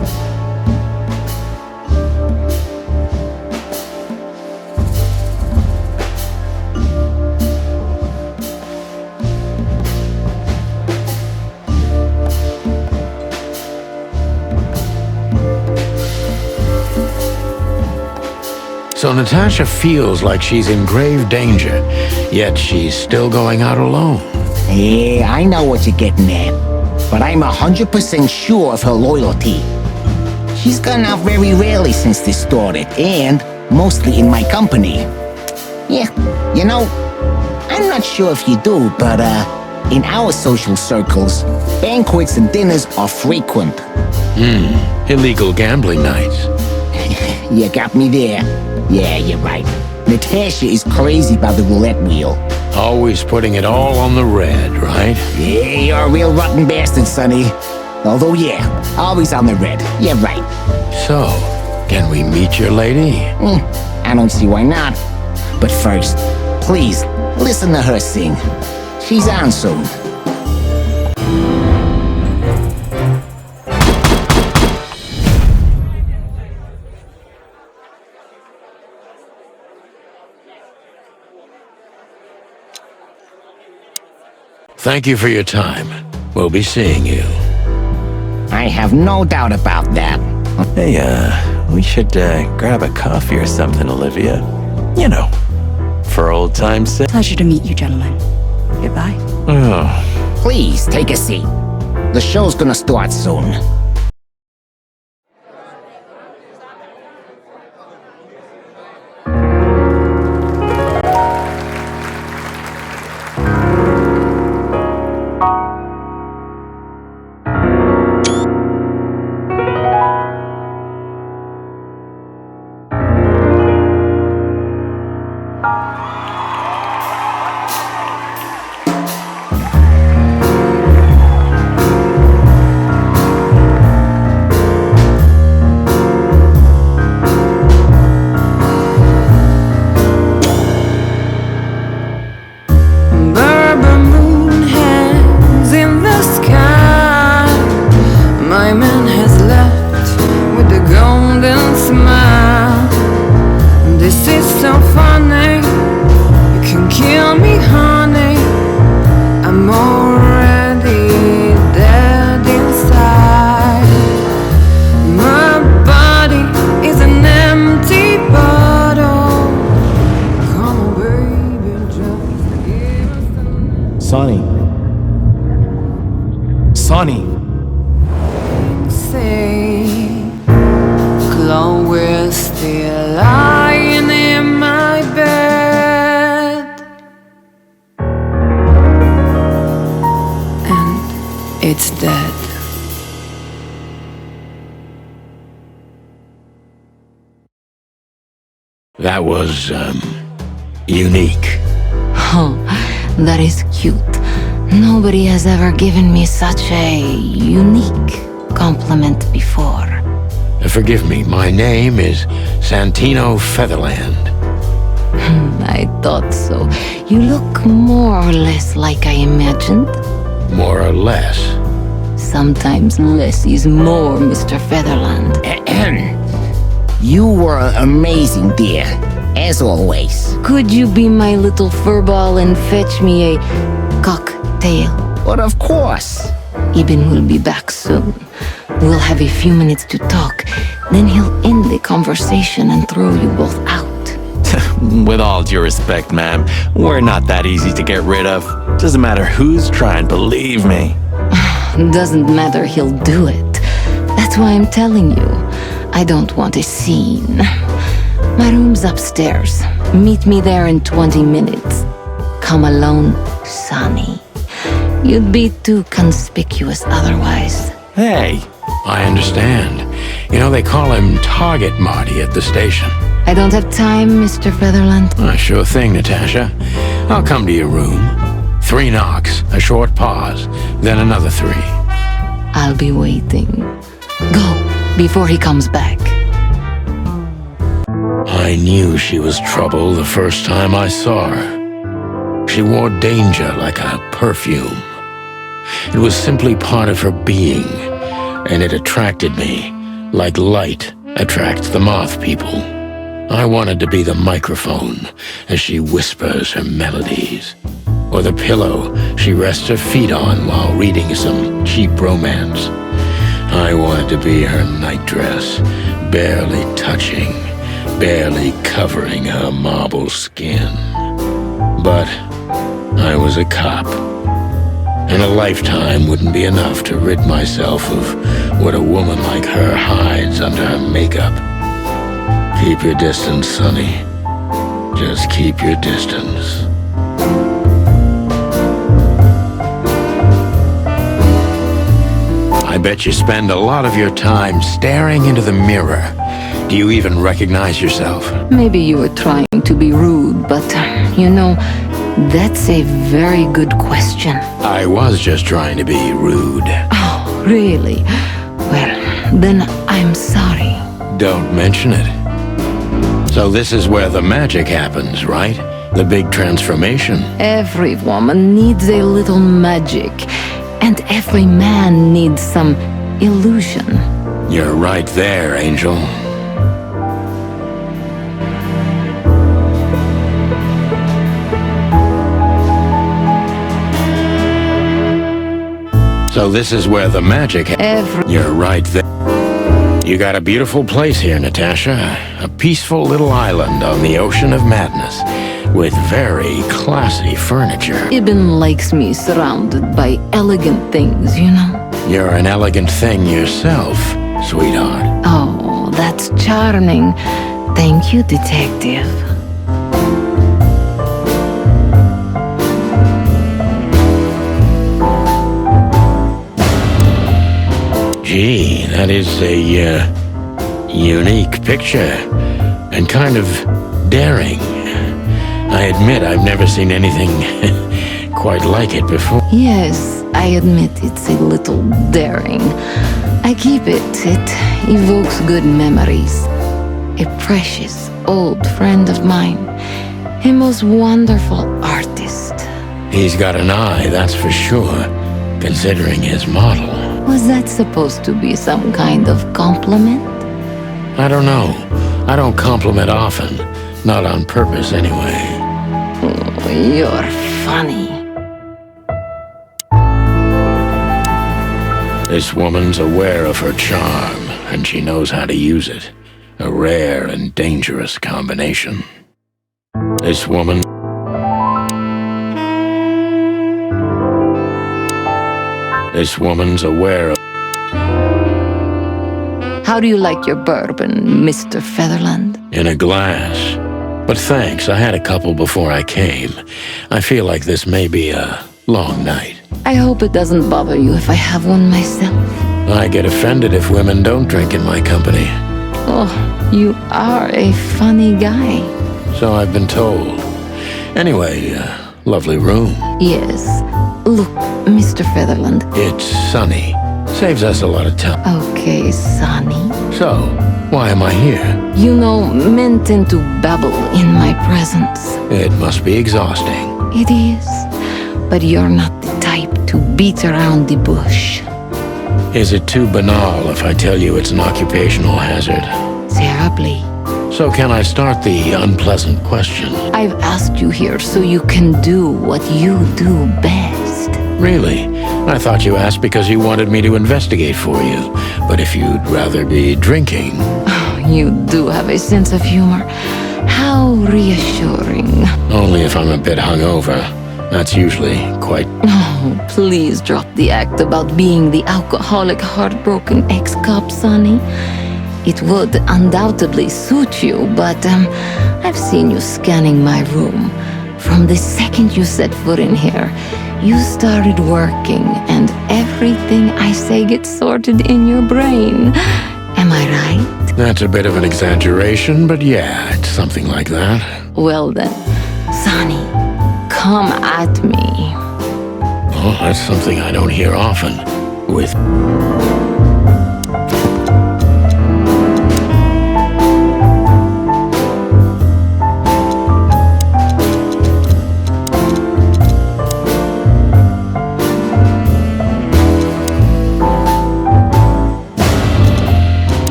So Natasha feels like she's in grave danger, yet she's still going out alone. Yeah, I know what you're getting at. But I'm 100% sure of her loyalty. She's gone out very rarely since this started, and mostly in my company. Yeah, you know, I'm not sure if you do, but in our social circles, banquets and dinners are frequent. Illegal gambling nights. You got me there. Yeah, you're right. Natasha is crazy about the roulette wheel. Always putting it all on the red, right? Yeah, you're a real rotten bastard, Sonny. Although, yeah, always on the red. Yeah, right. So, can we meet your lady? I don't see why not. But first, please, listen to her sing. She's on soon. Thank you for your time. We'll be seeing you. I have no doubt about that. Hey, we should grab a coffee or something, Olivia. You know, for old time's sake. Pleasure to meet you, gentlemen. Goodbye. Oh. Please, take a seat. The show's gonna start soon. Sonny. Sonny. Say, Chloe's still lying in my bed, and it's dead. That was, unique. Oh, that is cute. Nobody has ever given me such a unique compliment before. Forgive me, my name is Santino Featherland. I thought so. You look more or less like I imagined. More or less. Sometimes less is more, Mr. Featherland. You were amazing, dear. As always. Could you be my little furball and fetch me a cocktail? But of course. Eben will be back soon. We'll have a few minutes to talk. Then he'll end the conversation and throw you both out. With all due respect, ma'am, we're not that easy to get rid of. Doesn't matter who's trying, believe me. Doesn't matter, he'll do it. That's why I'm telling you. I don't want a scene. My room's upstairs. Meet me there in 20 minutes. Come alone, Sonny. You'd be too conspicuous otherwise. Hey, I understand. You know, they call him Target Marty at the station. I don't have time, Mr. Featherland. Sure thing, Natasha. I'll come to your room. 3 knocks, a short pause, then another 3. I'll be waiting. Go, before he comes back. I knew she was trouble the first time I saw her. She wore danger like a perfume. It was simply part of her being, and it attracted me, like light attracts the moth people. I wanted to be the microphone as she whispers her melodies, or the pillow she rests her feet on while reading some cheap romance. I wanted to be her nightdress, barely touching, barely covering her marble skin. But I was a cop, and a lifetime wouldn't be enough to rid myself of what a woman like her hides under her makeup. Keep your distance, Sonny. Just keep your distance. I bet you spend a lot of your time staring into the mirror. Do you even recognize yourself? Maybe you were trying to be rude, but, you know, that's a very good question. I was just trying to be rude. Oh, really? Well, then I'm sorry. Don't mention it. So this is where the magic happens, right? The big transformation. Every woman needs a little magic, and every man needs some illusion. You're right there, Angel. So this is where the magic You're right there. You got a beautiful place here, Natasha. A peaceful little island on the ocean of madness, with very classy furniture. Eben likes me surrounded by elegant things, you know? You're an elegant thing yourself, sweetheart. Oh, that's charming. Thank you, detective. Gee, that is a unique picture, and kind of daring. I admit I've never seen anything quite like it before. Yes, I admit it's a little daring. I keep it. It evokes good memories. A precious old friend of mine. A most wonderful artist. He's got an eye, that's for sure, considering his model. Was that supposed to be some kind of compliment? I don't know. I don't compliment often. Not on purpose, anyway. Oh, you're funny. This woman's aware of her charm, and she knows how to use it. A rare and dangerous combination. This woman... This woman's aware of... How do you like your bourbon, Mr. Featherland? In a glass. But thanks, I had a couple before I came. I feel like this may be a long night. I hope it doesn't bother you if I have one myself. I get offended if women don't drink in my company. Oh, you are a funny guy. So I've been told. Anyway, lovely room. Yes. Look, Mr. Featherland. It's sunny. Saves us a lot of time. Okay, Sonny. So, why am I here? You know, men tend to babble in my presence. It must be exhausting. It is. But you're not the type to beat around the bush. Is it too banal if I tell you it's an occupational hazard? terribly. So can I start the unpleasant question? I've asked you here so you can do what you do best. Really? I thought you asked because you wanted me to investigate for you. But if you'd rather be drinking... You do have a sense of humor. How reassuring. Only if I'm a bit hungover. That's usually quite... Oh, please drop the act about being the alcoholic, heartbroken ex-cop, Sonny. It would undoubtedly suit you, but I've seen you scanning my room. From the second you set foot in here, you started working, and everything I say gets sorted in your brain. Am I right? That's a bit of an exaggeration, but yeah, it's something like that. Well then, Sonny, come at me. Oh, that's something I don't hear often. With...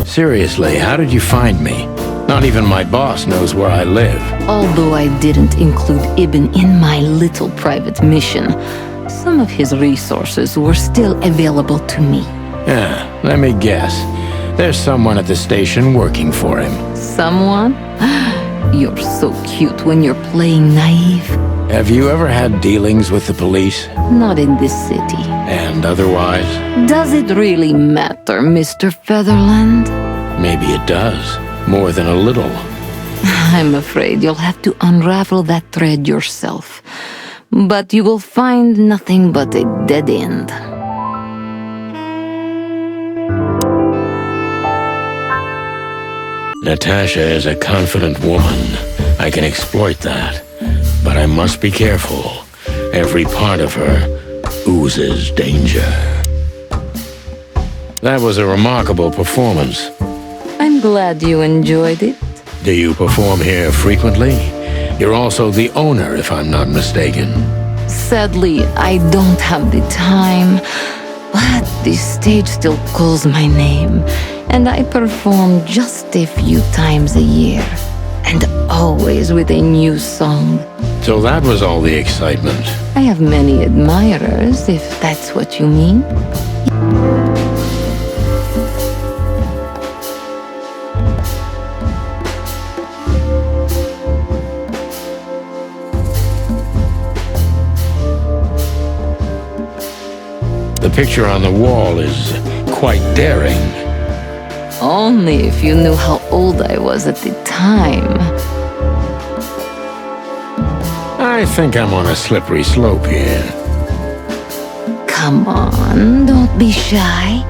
Seriously, how did you find me? Not even my boss knows where I live. Although I didn't include Ibn in my little private mission, some of his resources were still available to me. Yeah, let me guess. There's someone at the station working for him. Someone? You're so cute when you're playing naive. Have you ever had dealings with the police? Not in this city. And otherwise? Does it really matter, Mr. Featherland? Maybe it does. More than a little. I'm afraid you'll have to unravel that thread yourself. But you will find nothing but a dead end. Natasha is a confident woman. I can exploit that. But I must be careful. Every part of her oozes danger. That was a remarkable performance. I'm glad you enjoyed it. Do you perform here frequently? You're also the owner, if I'm not mistaken. Sadly, I don't have the time, but the stage still calls my name, and I perform just a few times a year, and always with a new song. So that was all the excitement. I have many admirers, if that's what you mean. The picture on the wall is quite daring. Only if you knew how old I was at the time. I think I'm on a slippery slope here. Come on, don't be shy.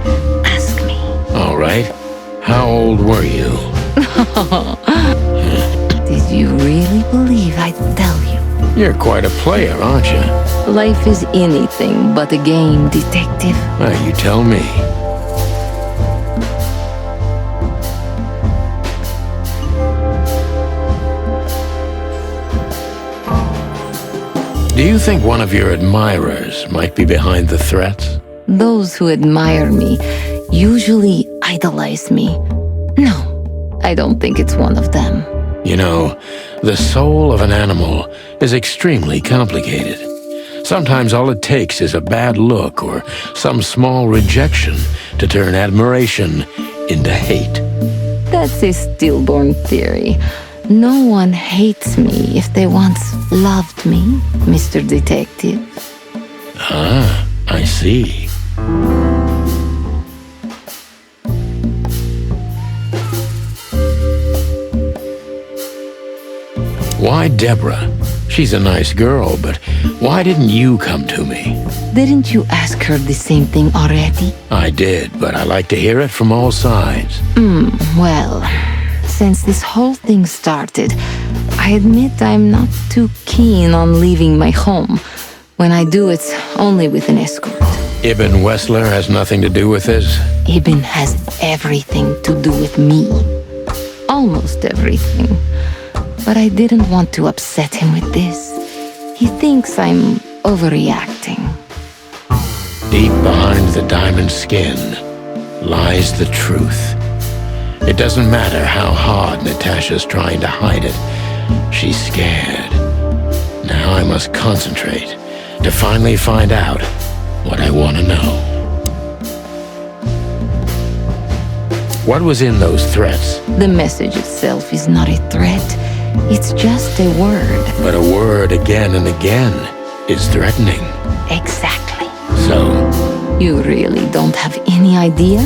Ask me. All right. How old were you? Did you really believe I'd tell you? You're quite a player, aren't you? Life is anything but a game, detective. Well, you tell me. Do you think one of your admirers might be behind the threats? Those who admire me usually idolize me. No, I don't think it's one of them. You know, the soul of an animal is extremely complicated. Sometimes all it takes is a bad look or some small rejection to turn admiration into hate. That's a stillborn theory. No one hates me if they once loved me, Mr. Detective. Ah, I see. Why Deborah? She's a nice girl, but why didn't you come to me? Didn't you ask her the same thing already? I did, but I like to hear it from all sides. Well, since this whole thing started, I admit I'm not too keen on leaving my home. When I do, it's only with an escort. Ibn Wessler has nothing to do with this? Ibn has everything to do with me. Almost everything. But I didn't want to upset him with this. He thinks I'm overreacting. Deep behind the diamond skin lies the truth. It doesn't matter how hard Natasha's trying to hide it. She's scared. Now I must concentrate to finally find out what I want to know. What was in those threats? The message itself is not a threat. It's just a word. But a word again and again is threatening. Exactly. So, You really don't have any idea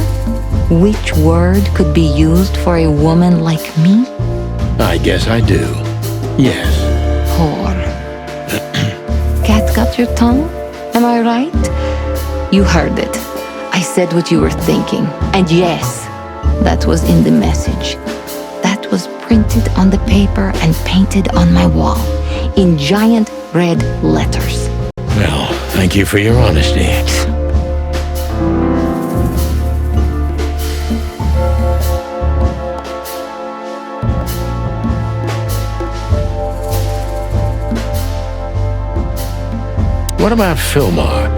which word could be used for a woman like me? I guess I do. Yes. Whore. Cat got your tongue? Am I right? You heard it. I said what you were thinking. And yes, that was in the message. That was printed on the paper and painted on my wall in giant red letters. Well, thank you for your honesty. What about Fillmar?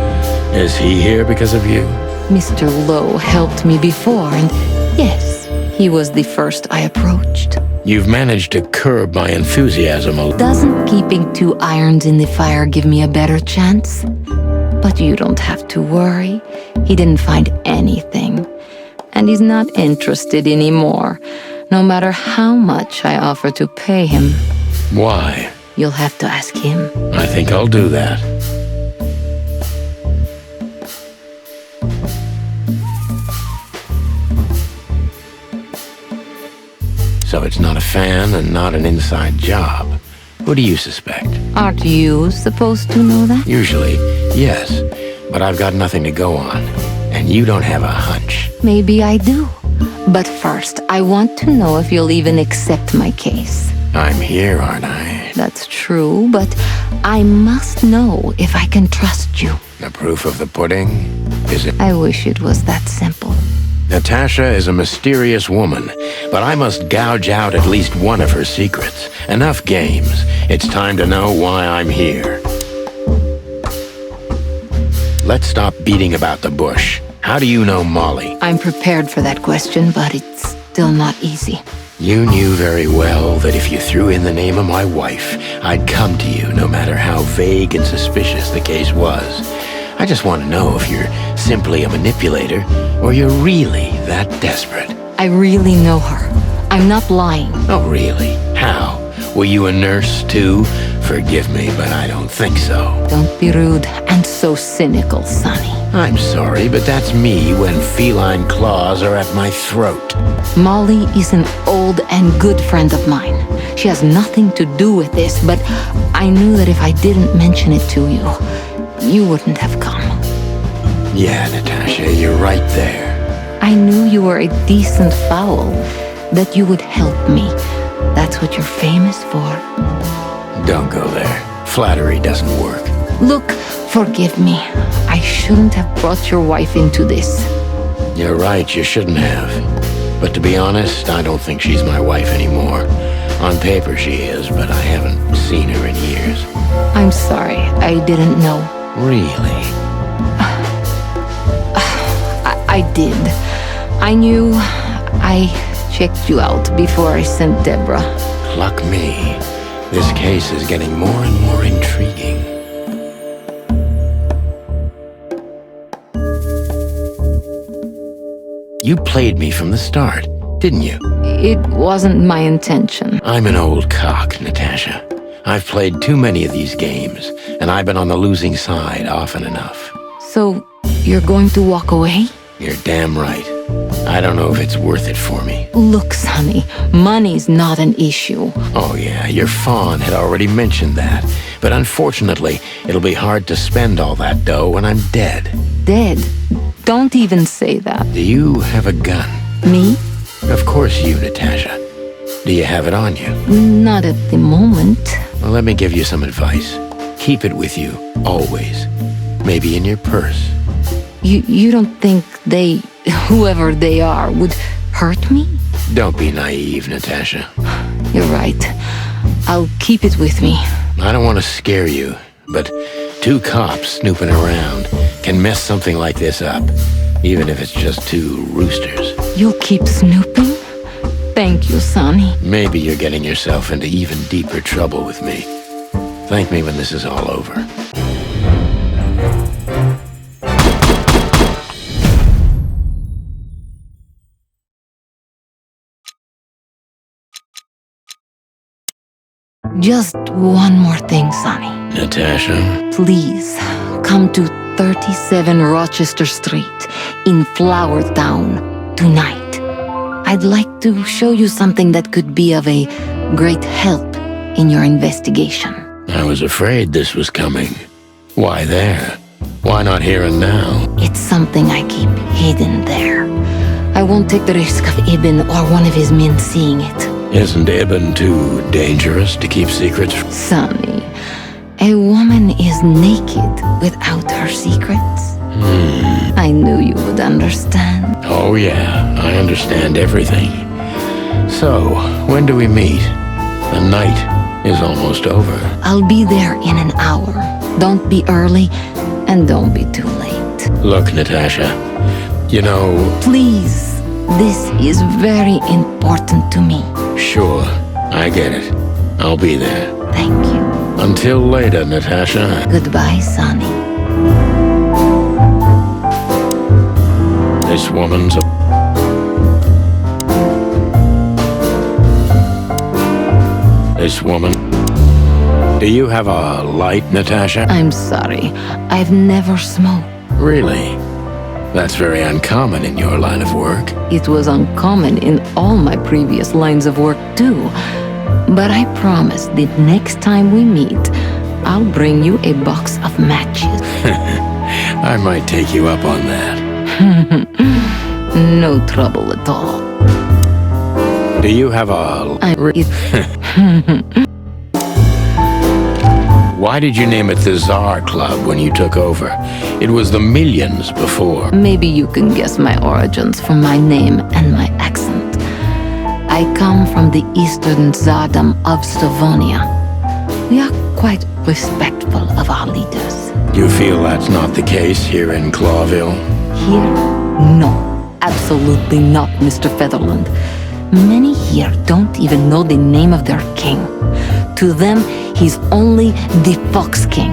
Is he here because of you? Mr. Lowe helped me before, and yes, he was the first I approached. You've managed to curb my enthusiasm a little. Doesn't keeping 2 irons in the fire give me a better chance? But you don't have to worry. He didn't find anything. And he's not interested anymore, no matter how much I offer to pay him. Why? You'll have to ask him. I think I'll do that. So it's not a fan and not an inside job. Who do you suspect? Aren't you supposed to know that? Usually, yes. But I've got nothing to go on. And you don't have a hunch. Maybe I do. But first, I want to know if you'll even accept my case. I'm here, aren't I? That's true, but I must know if I can trust you. The proof of the pudding? Is it? I wish it was that simple. Natasha is a mysterious woman, but I must gouge out at least one of her secrets. Enough games. It's time to know why I'm here. Let's stop beating about the bush. How do you know Molly? I'm prepared for that question, but it's still not easy. You knew very well that if you threw in the name of my wife, I'd come to you no matter how vague and suspicious the case was. I just want to know if you're simply a manipulator or you're really that desperate. I really know her. I'm not lying. Oh, really? How? Were you a nurse, too? Forgive me, but I don't think so. Don't be rude and so cynical, Sonny. I'm sorry, but that's me when feline claws are at my throat. Molly is an old and good friend of mine. She has nothing to do with this, but I knew that if I didn't mention it to you, you wouldn't have come. Yeah, Natasha, you're right there. I knew you were a decent fowl, that you would help me. That's what you're famous for. Don't go there. Flattery doesn't work. Look, forgive me. I shouldn't have brought your wife into this. You're right, you shouldn't have. But to be honest, I don't think she's my wife anymore. On paper she is, but I haven't seen her in years. I'm sorry, I didn't know. Really? I did. I knew. I checked you out before I sent Deborah. Pluck me. This case is getting more and more intriguing. You played me from the start, didn't you? It wasn't my intention. I'm an old cock, Natasha. I've played too many of these games, and I've been on the losing side often enough. So, you're going to walk away? You're damn right. I don't know if it's worth it for me. Look, Sonny, money's not an issue. Oh yeah, your fawn had already mentioned that. But unfortunately, it'll be hard to spend all that dough when I'm dead. Dead? Don't even say that. Do you have a gun? Me? Of course you, Natasha. Do you have it on you? Not at the moment. Well, let me give you some advice. Keep it with you, always. Maybe in your purse. You don't think they, whoever they are, would hurt me? Don't be naive, Natasha. You're right. I'll keep it with me. I don't want to scare you, but 2 cops snooping around can mess something like this up, even if it's just 2 roosters. You'll keep snooping? Thank you, Sonny. Maybe you're getting yourself into even deeper trouble with me. Thank me when this is all over. Just one more thing, Sonny. Natasha? Please, come to 37 Rochester Street in Flower Town tonight. I'd like to show you something that could be of a great help in your investigation. I was afraid this was coming. Why there? Why not here and now? It's something I keep hidden there. I won't take the risk of Ibn or one of his men seeing it. Isn't Ibn too dangerous to keep secrets? Sonny, a woman is naked without her secrets. I knew you would understand. Oh yeah, I understand everything. So, when do we meet? The night is almost over. I'll be there in an hour. Don't be early, and don't be too late. Look, Natasha, you know... Please, this is very important to me. Sure, I get it. I'll be there. Thank you. Until later, Natasha. Goodbye, Sonny. This woman's a... This woman... Do you have a light, Natasha? I'm sorry. I've never smoked. Really? That's very uncommon in your line of work. It was uncommon in all my previous lines of work, too. But I promise that next time we meet, I'll bring you a box of matches. I might take you up on that. No trouble at all. Do you have a... Why did you name it the Tsar Club when you took over? It was the Millions before. Maybe you can guess my origins from my name and my accent. I come from the eastern Tsardom of Slavonia. We are quite respectful of our leaders. You feel that's not the case here in Clawville? Here? No, absolutely not, Mr. Featherland. Many here don't even know the name of their king. To them, he's only the Fox King.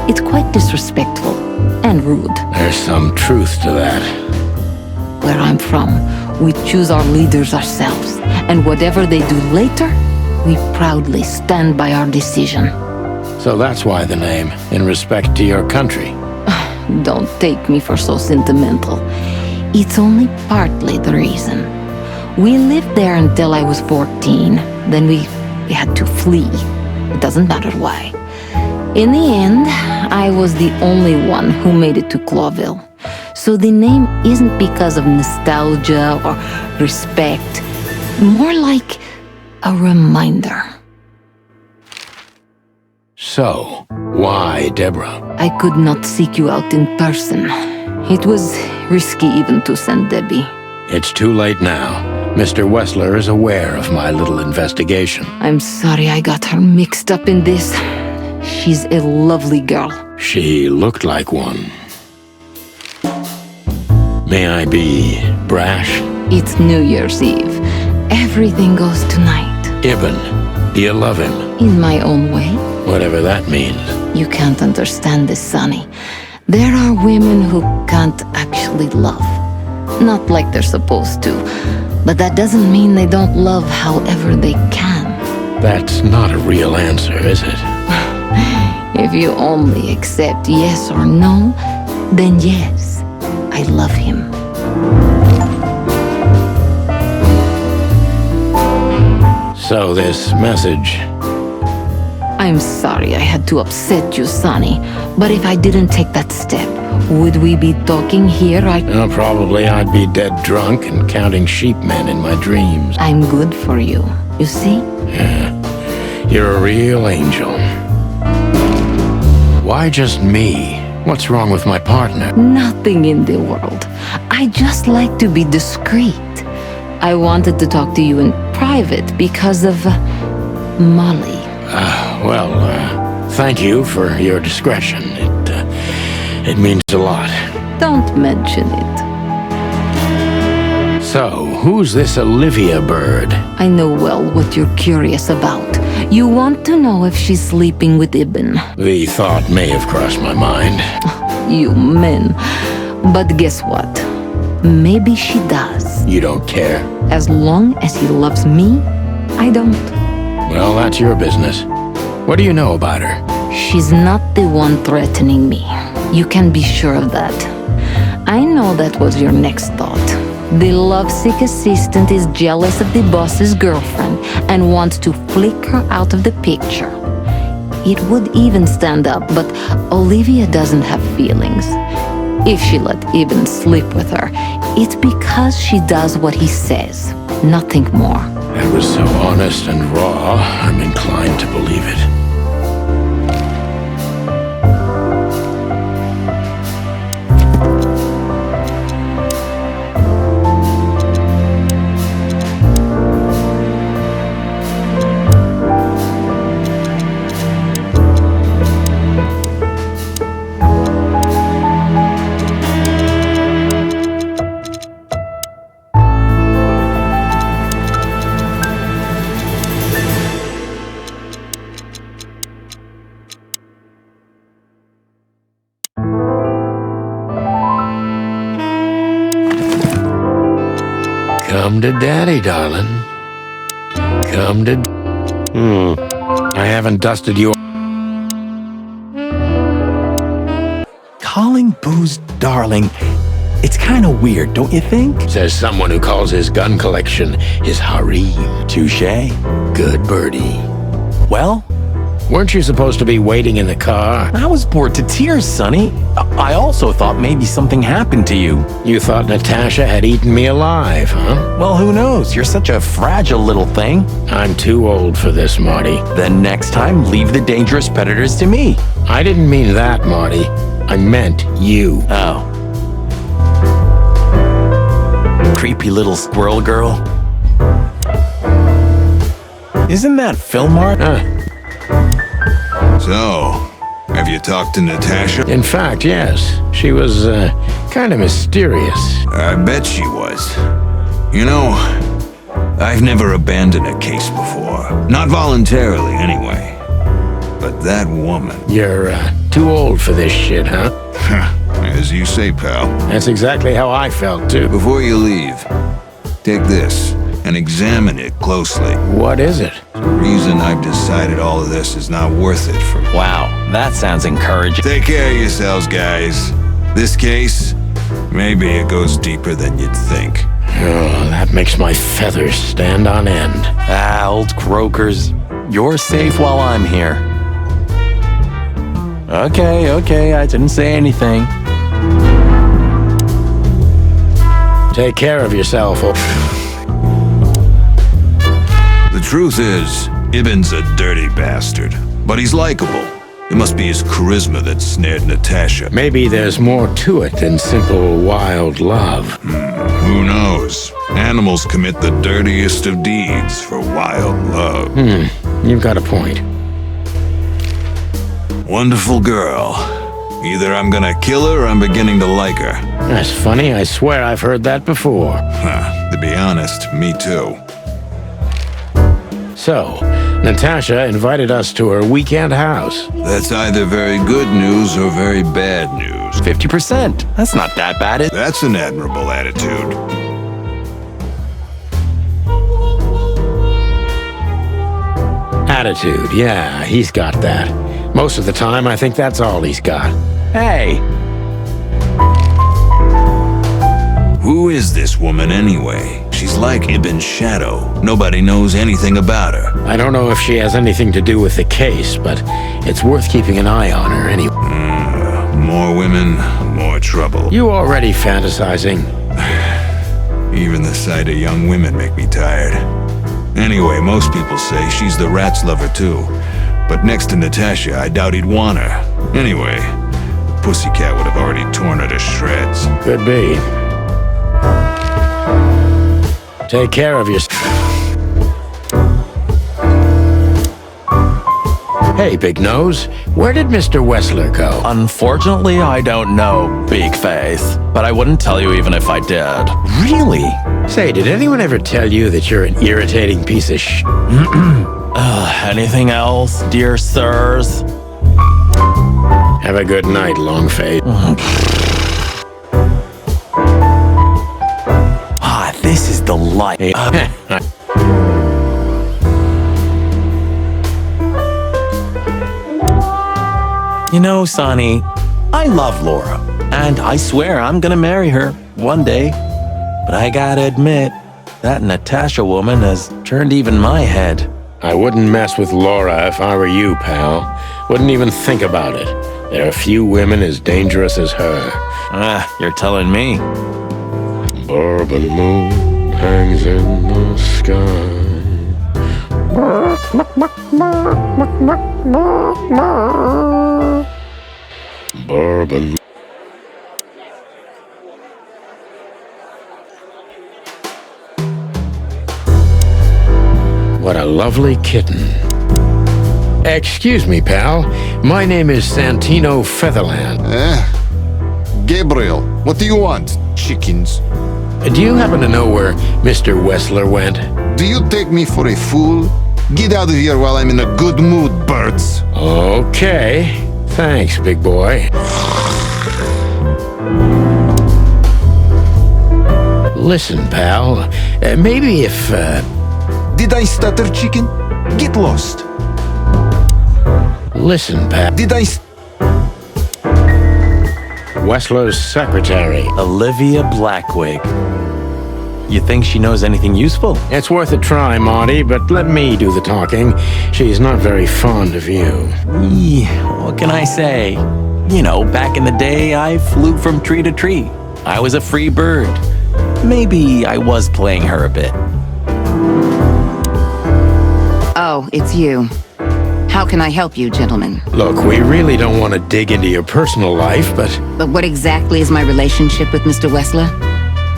It's quite disrespectful and rude. There's some truth to that. Where I'm from, we choose our leaders ourselves, and whatever they do later, we proudly stand by our decision. So that's why the name, in respect to your country. Don't take me for so sentimental. It's only partly the reason. We lived there until I was 14. Then we had to flee. It doesn't matter why. In the end, I was the only one who made it to Clawville. So the name isn't because of nostalgia or respect. More like a reminder. So, why Deborah? I could not seek you out in person. It was risky even to send Debbie. It's too late now. Mr. Wessler is aware of my little investigation. I'm sorry I got her mixed up in this. She's a lovely girl. She looked like one. May I be brash? It's New Year's Eve. Everything goes tonight. Ibn, do you love him? In my own way. Whatever that means. You can't understand this, Sonny. There are women who can't actually love. Not like they're supposed to. But that doesn't mean they don't love however they can. That's not a real answer, is it? If you only accept yes or no, then yes, I love him. So this message... I'm sorry I had to upset you, Sonny, but if I didn't take that step, would we be talking here right now? Probably I'd be dead drunk and counting sheepmen in my dreams. I'm good for you, you see? Yeah, you're a real angel. Why just me? What's wrong with my partner? Nothing in the world. I just like to be discreet. I wanted to talk to you in private because of Molly. Thank you for your discretion. It means a lot. Don't mention it. So, who's this Olivia bird? I know well what you're curious about. You want to know if she's sleeping with Ibn. The thought may have crossed my mind. You men. But guess what? Maybe she does. You don't care? As long as he loves me, I don't. Well, that's your business. What do you know about her? She's not the one threatening me. You can be sure of that. I know that was your next thought. The lovesick assistant is jealous of the boss's girlfriend and wants to flick her out of the picture. It would even stand up, but Olivia doesn't have feelings. If she let Ibn sleep with her, it's because she does what he says, nothing more. That was so honest and raw, I'm inclined to believe it. Come to daddy, darling. Come to... I haven't dusted you... Calling booze darling, it's kind of weird, don't you think? Says someone who calls his gun collection his harem. Touché. Good birdie. Well, Weren't you supposed to be waiting in the car? I was bored to tears, Sonny. I also thought maybe something happened to you. You thought Natasha had eaten me alive, huh? Well, who knows? You're such a fragile little thing. I'm too old for this, Marty. Then next time, leave the dangerous predators to me. I didn't mean that, Marty. I meant you. Oh. Creepy little squirrel girl. Isn't that Philmar? So, have you talked to Natasha? In fact, yes. She was, kind of mysterious. I bet she was. You know, I've never abandoned a case before. Not voluntarily, anyway. But that woman... You're, too old for this shit, huh? As you say, pal. That's exactly how I felt, too. Before you leave, take this and examine it closely. What is it? The reason I've decided all of this is not worth it for me. Wow, that sounds encouraging. Take care of yourselves, guys. This case, maybe it goes deeper than you'd think. Oh, that makes my feathers stand on end. Ah, old croakers. You're safe while I'm here. Okay, I didn't say anything. Take care of yourself. The truth is, Ibn's a dirty bastard, but he's likable. It must be his charisma that snared Natasha. Maybe there's more to it than simple wild love. Who knows? Animals commit the dirtiest of deeds for wild love. You've got a point. Wonderful girl. Either I'm gonna kill her or I'm beginning to like her. That's funny. I swear I've heard that before. To be honest, me too. So, Natasha invited us to her weekend house. That's either very good news or very bad news. 50%. That's not that bad. That's an admirable attitude. Attitude, yeah, he's got that. Most of the time, I think that's all he's got. Hey, Who is this woman anyway? She's like Ibn's shadow. Nobody knows anything about her. I don't know if she has anything to do with the case, but it's worth keeping an eye on her anyway. More women, more trouble. You already fantasizing. Even the sight of young women make me tired. Anyway, most people say she's the rat's lover too. But next to Natasha, I doubt he'd want her. Anyway, the pussycat would have already torn her to shreds. Could be. Take care of yourself. Hey, Big Nose, where did Mr. Wessler go? Unfortunately, I don't know, Big Face. But I wouldn't tell you even if I did. Really? Say, did anyone ever tell you that you're an irritating piece of sh... Anything else, dear sirs? Have a good night, Longface. This is the life. You know, Sonny, I love Laura, and I swear I'm gonna marry her one day. But I gotta admit, that Natasha woman has turned even my head. I wouldn't mess with Laura if I were you, pal. Wouldn't even think about it. There are few women as dangerous as her. You're telling me. Bourbon moon hangs in the sky. Bourbon. What a lovely kitten. Excuse me, pal. My name is Santino Featherland. Gabriel, what do you want? Chickens. Do you happen to know where Mr. Wessler went? Do you take me for a fool? Get out of here while I'm in a good mood, birds. Okay. Thanks, big boy. Listen, pal. Maybe if, Did I stutter, chicken? Get lost. Listen, pal. Did I... Wessler's secretary. Olivia Blackwig. You think she knows anything useful? It's worth a try, Marty, but let me do the talking. She's not very fond of you. What can I say? You know, back in the day, I flew from tree to tree. I was a free bird. Maybe I was playing her a bit. Oh, it's you. How can I help you, gentlemen? Look, we really don't want to dig into your personal life, but what exactly is my relationship with Mr. Wessler?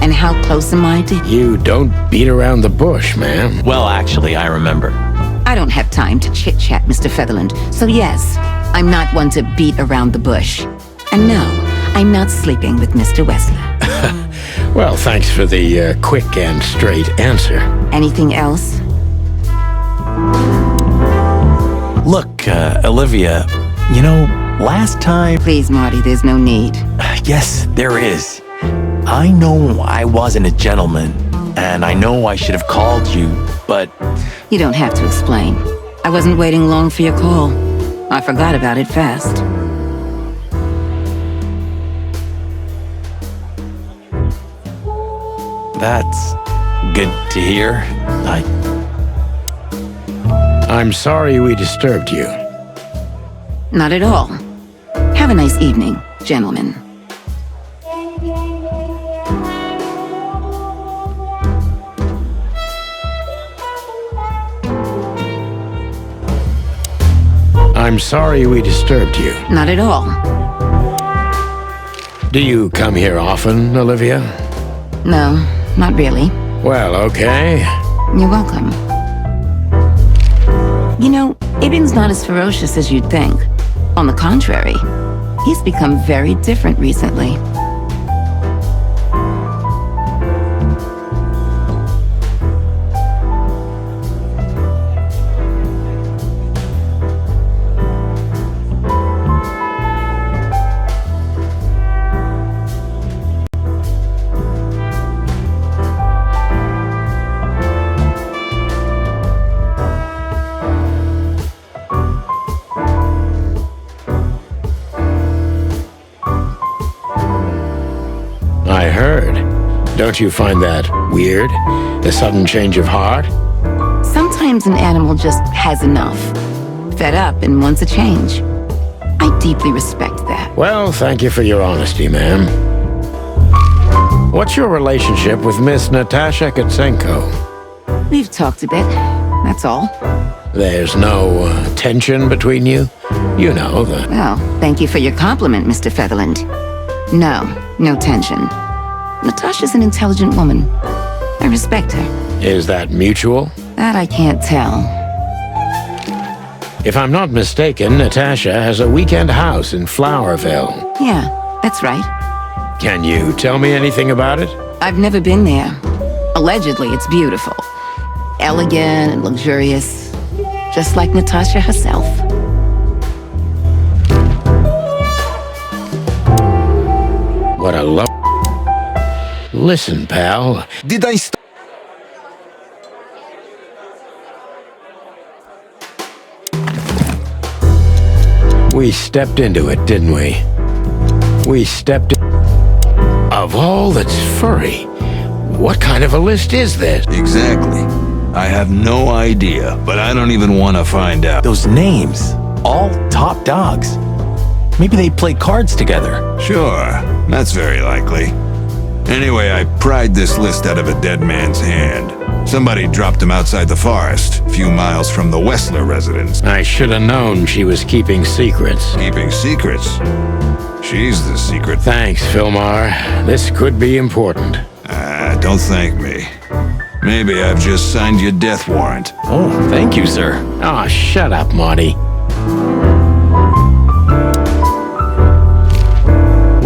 And how close am I to... you don't beat around the bush, ma'am. Well, actually, I remember. I don't have time to chit-chat, Mr. Featherland. So yes, I'm not one to beat around the bush. And no, I'm not sleeping with Mr. Wessler. Well, thanks for the quick and straight answer. Anything else? Look, Olivia, you know, last time... Please, Marty, there's no need. Yes, there is. I know I wasn't a gentleman, and I know I should have called you, but... You don't have to explain. I wasn't waiting long for your call. I forgot about it fast. That's good to hear. I'm sorry we disturbed you. Not at all. Have a nice evening, gentlemen. I'm sorry we disturbed you. Not at all. Do you come here often, Olivia? No, not really. Well, okay. You're welcome. You know, Ibn's not as ferocious as you'd think. On the contrary, he's become very different recently. I heard. Don't you find that weird? A sudden change of heart? Sometimes an animal just has enough. Fed up and wants a change. I deeply respect that. Well, thank you for your honesty, ma'am. What's your relationship with Miss Natasha Katsenko? We've talked a bit, that's all. There's no tension between you? You know, the... Well, thank you for your compliment, Mr. Featherland. No tension. Natasha's an intelligent woman. I respect her. Is that mutual? That I can't tell. If I'm not mistaken, Natasha has a weekend house in Flowerville. Yeah, that's right. Can you tell me anything about it? I've never been there. Allegedly, it's beautiful. Elegant and luxurious. Just like Natasha herself. What a love. Listen, pal. Did I We stepped into it, didn't we? We stepped in. Of all that's furry, what kind of a list is this? Exactly. I have no idea, but I don't even want to find out. Those names, all top dogs. Maybe they play cards together. Sure, that's very likely. Anyway, I pried this list out of a dead man's hand. Somebody dropped him outside the forest, a few miles from the Wessler residence. I should have known she was keeping secrets. Keeping secrets? She's the secret. Thanks, Filmar. This could be important. Don't thank me. Maybe I've just signed your death warrant. Oh, thank you, sir. Oh, shut up, Marty.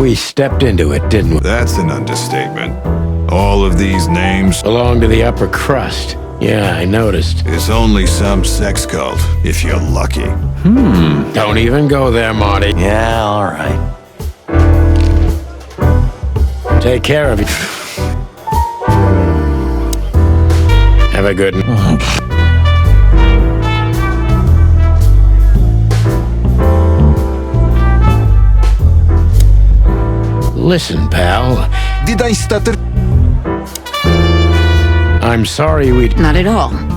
We stepped into it, didn't we? That's an understatement. All of these names Belong to the upper crust. Yeah, I noticed. is only some sex cult, if you're lucky. Don't even go there, Marty. Yeah, all right. Take care of you. Have a good one. Listen, pal. Did I stutter? I'm sorry we... Not at all.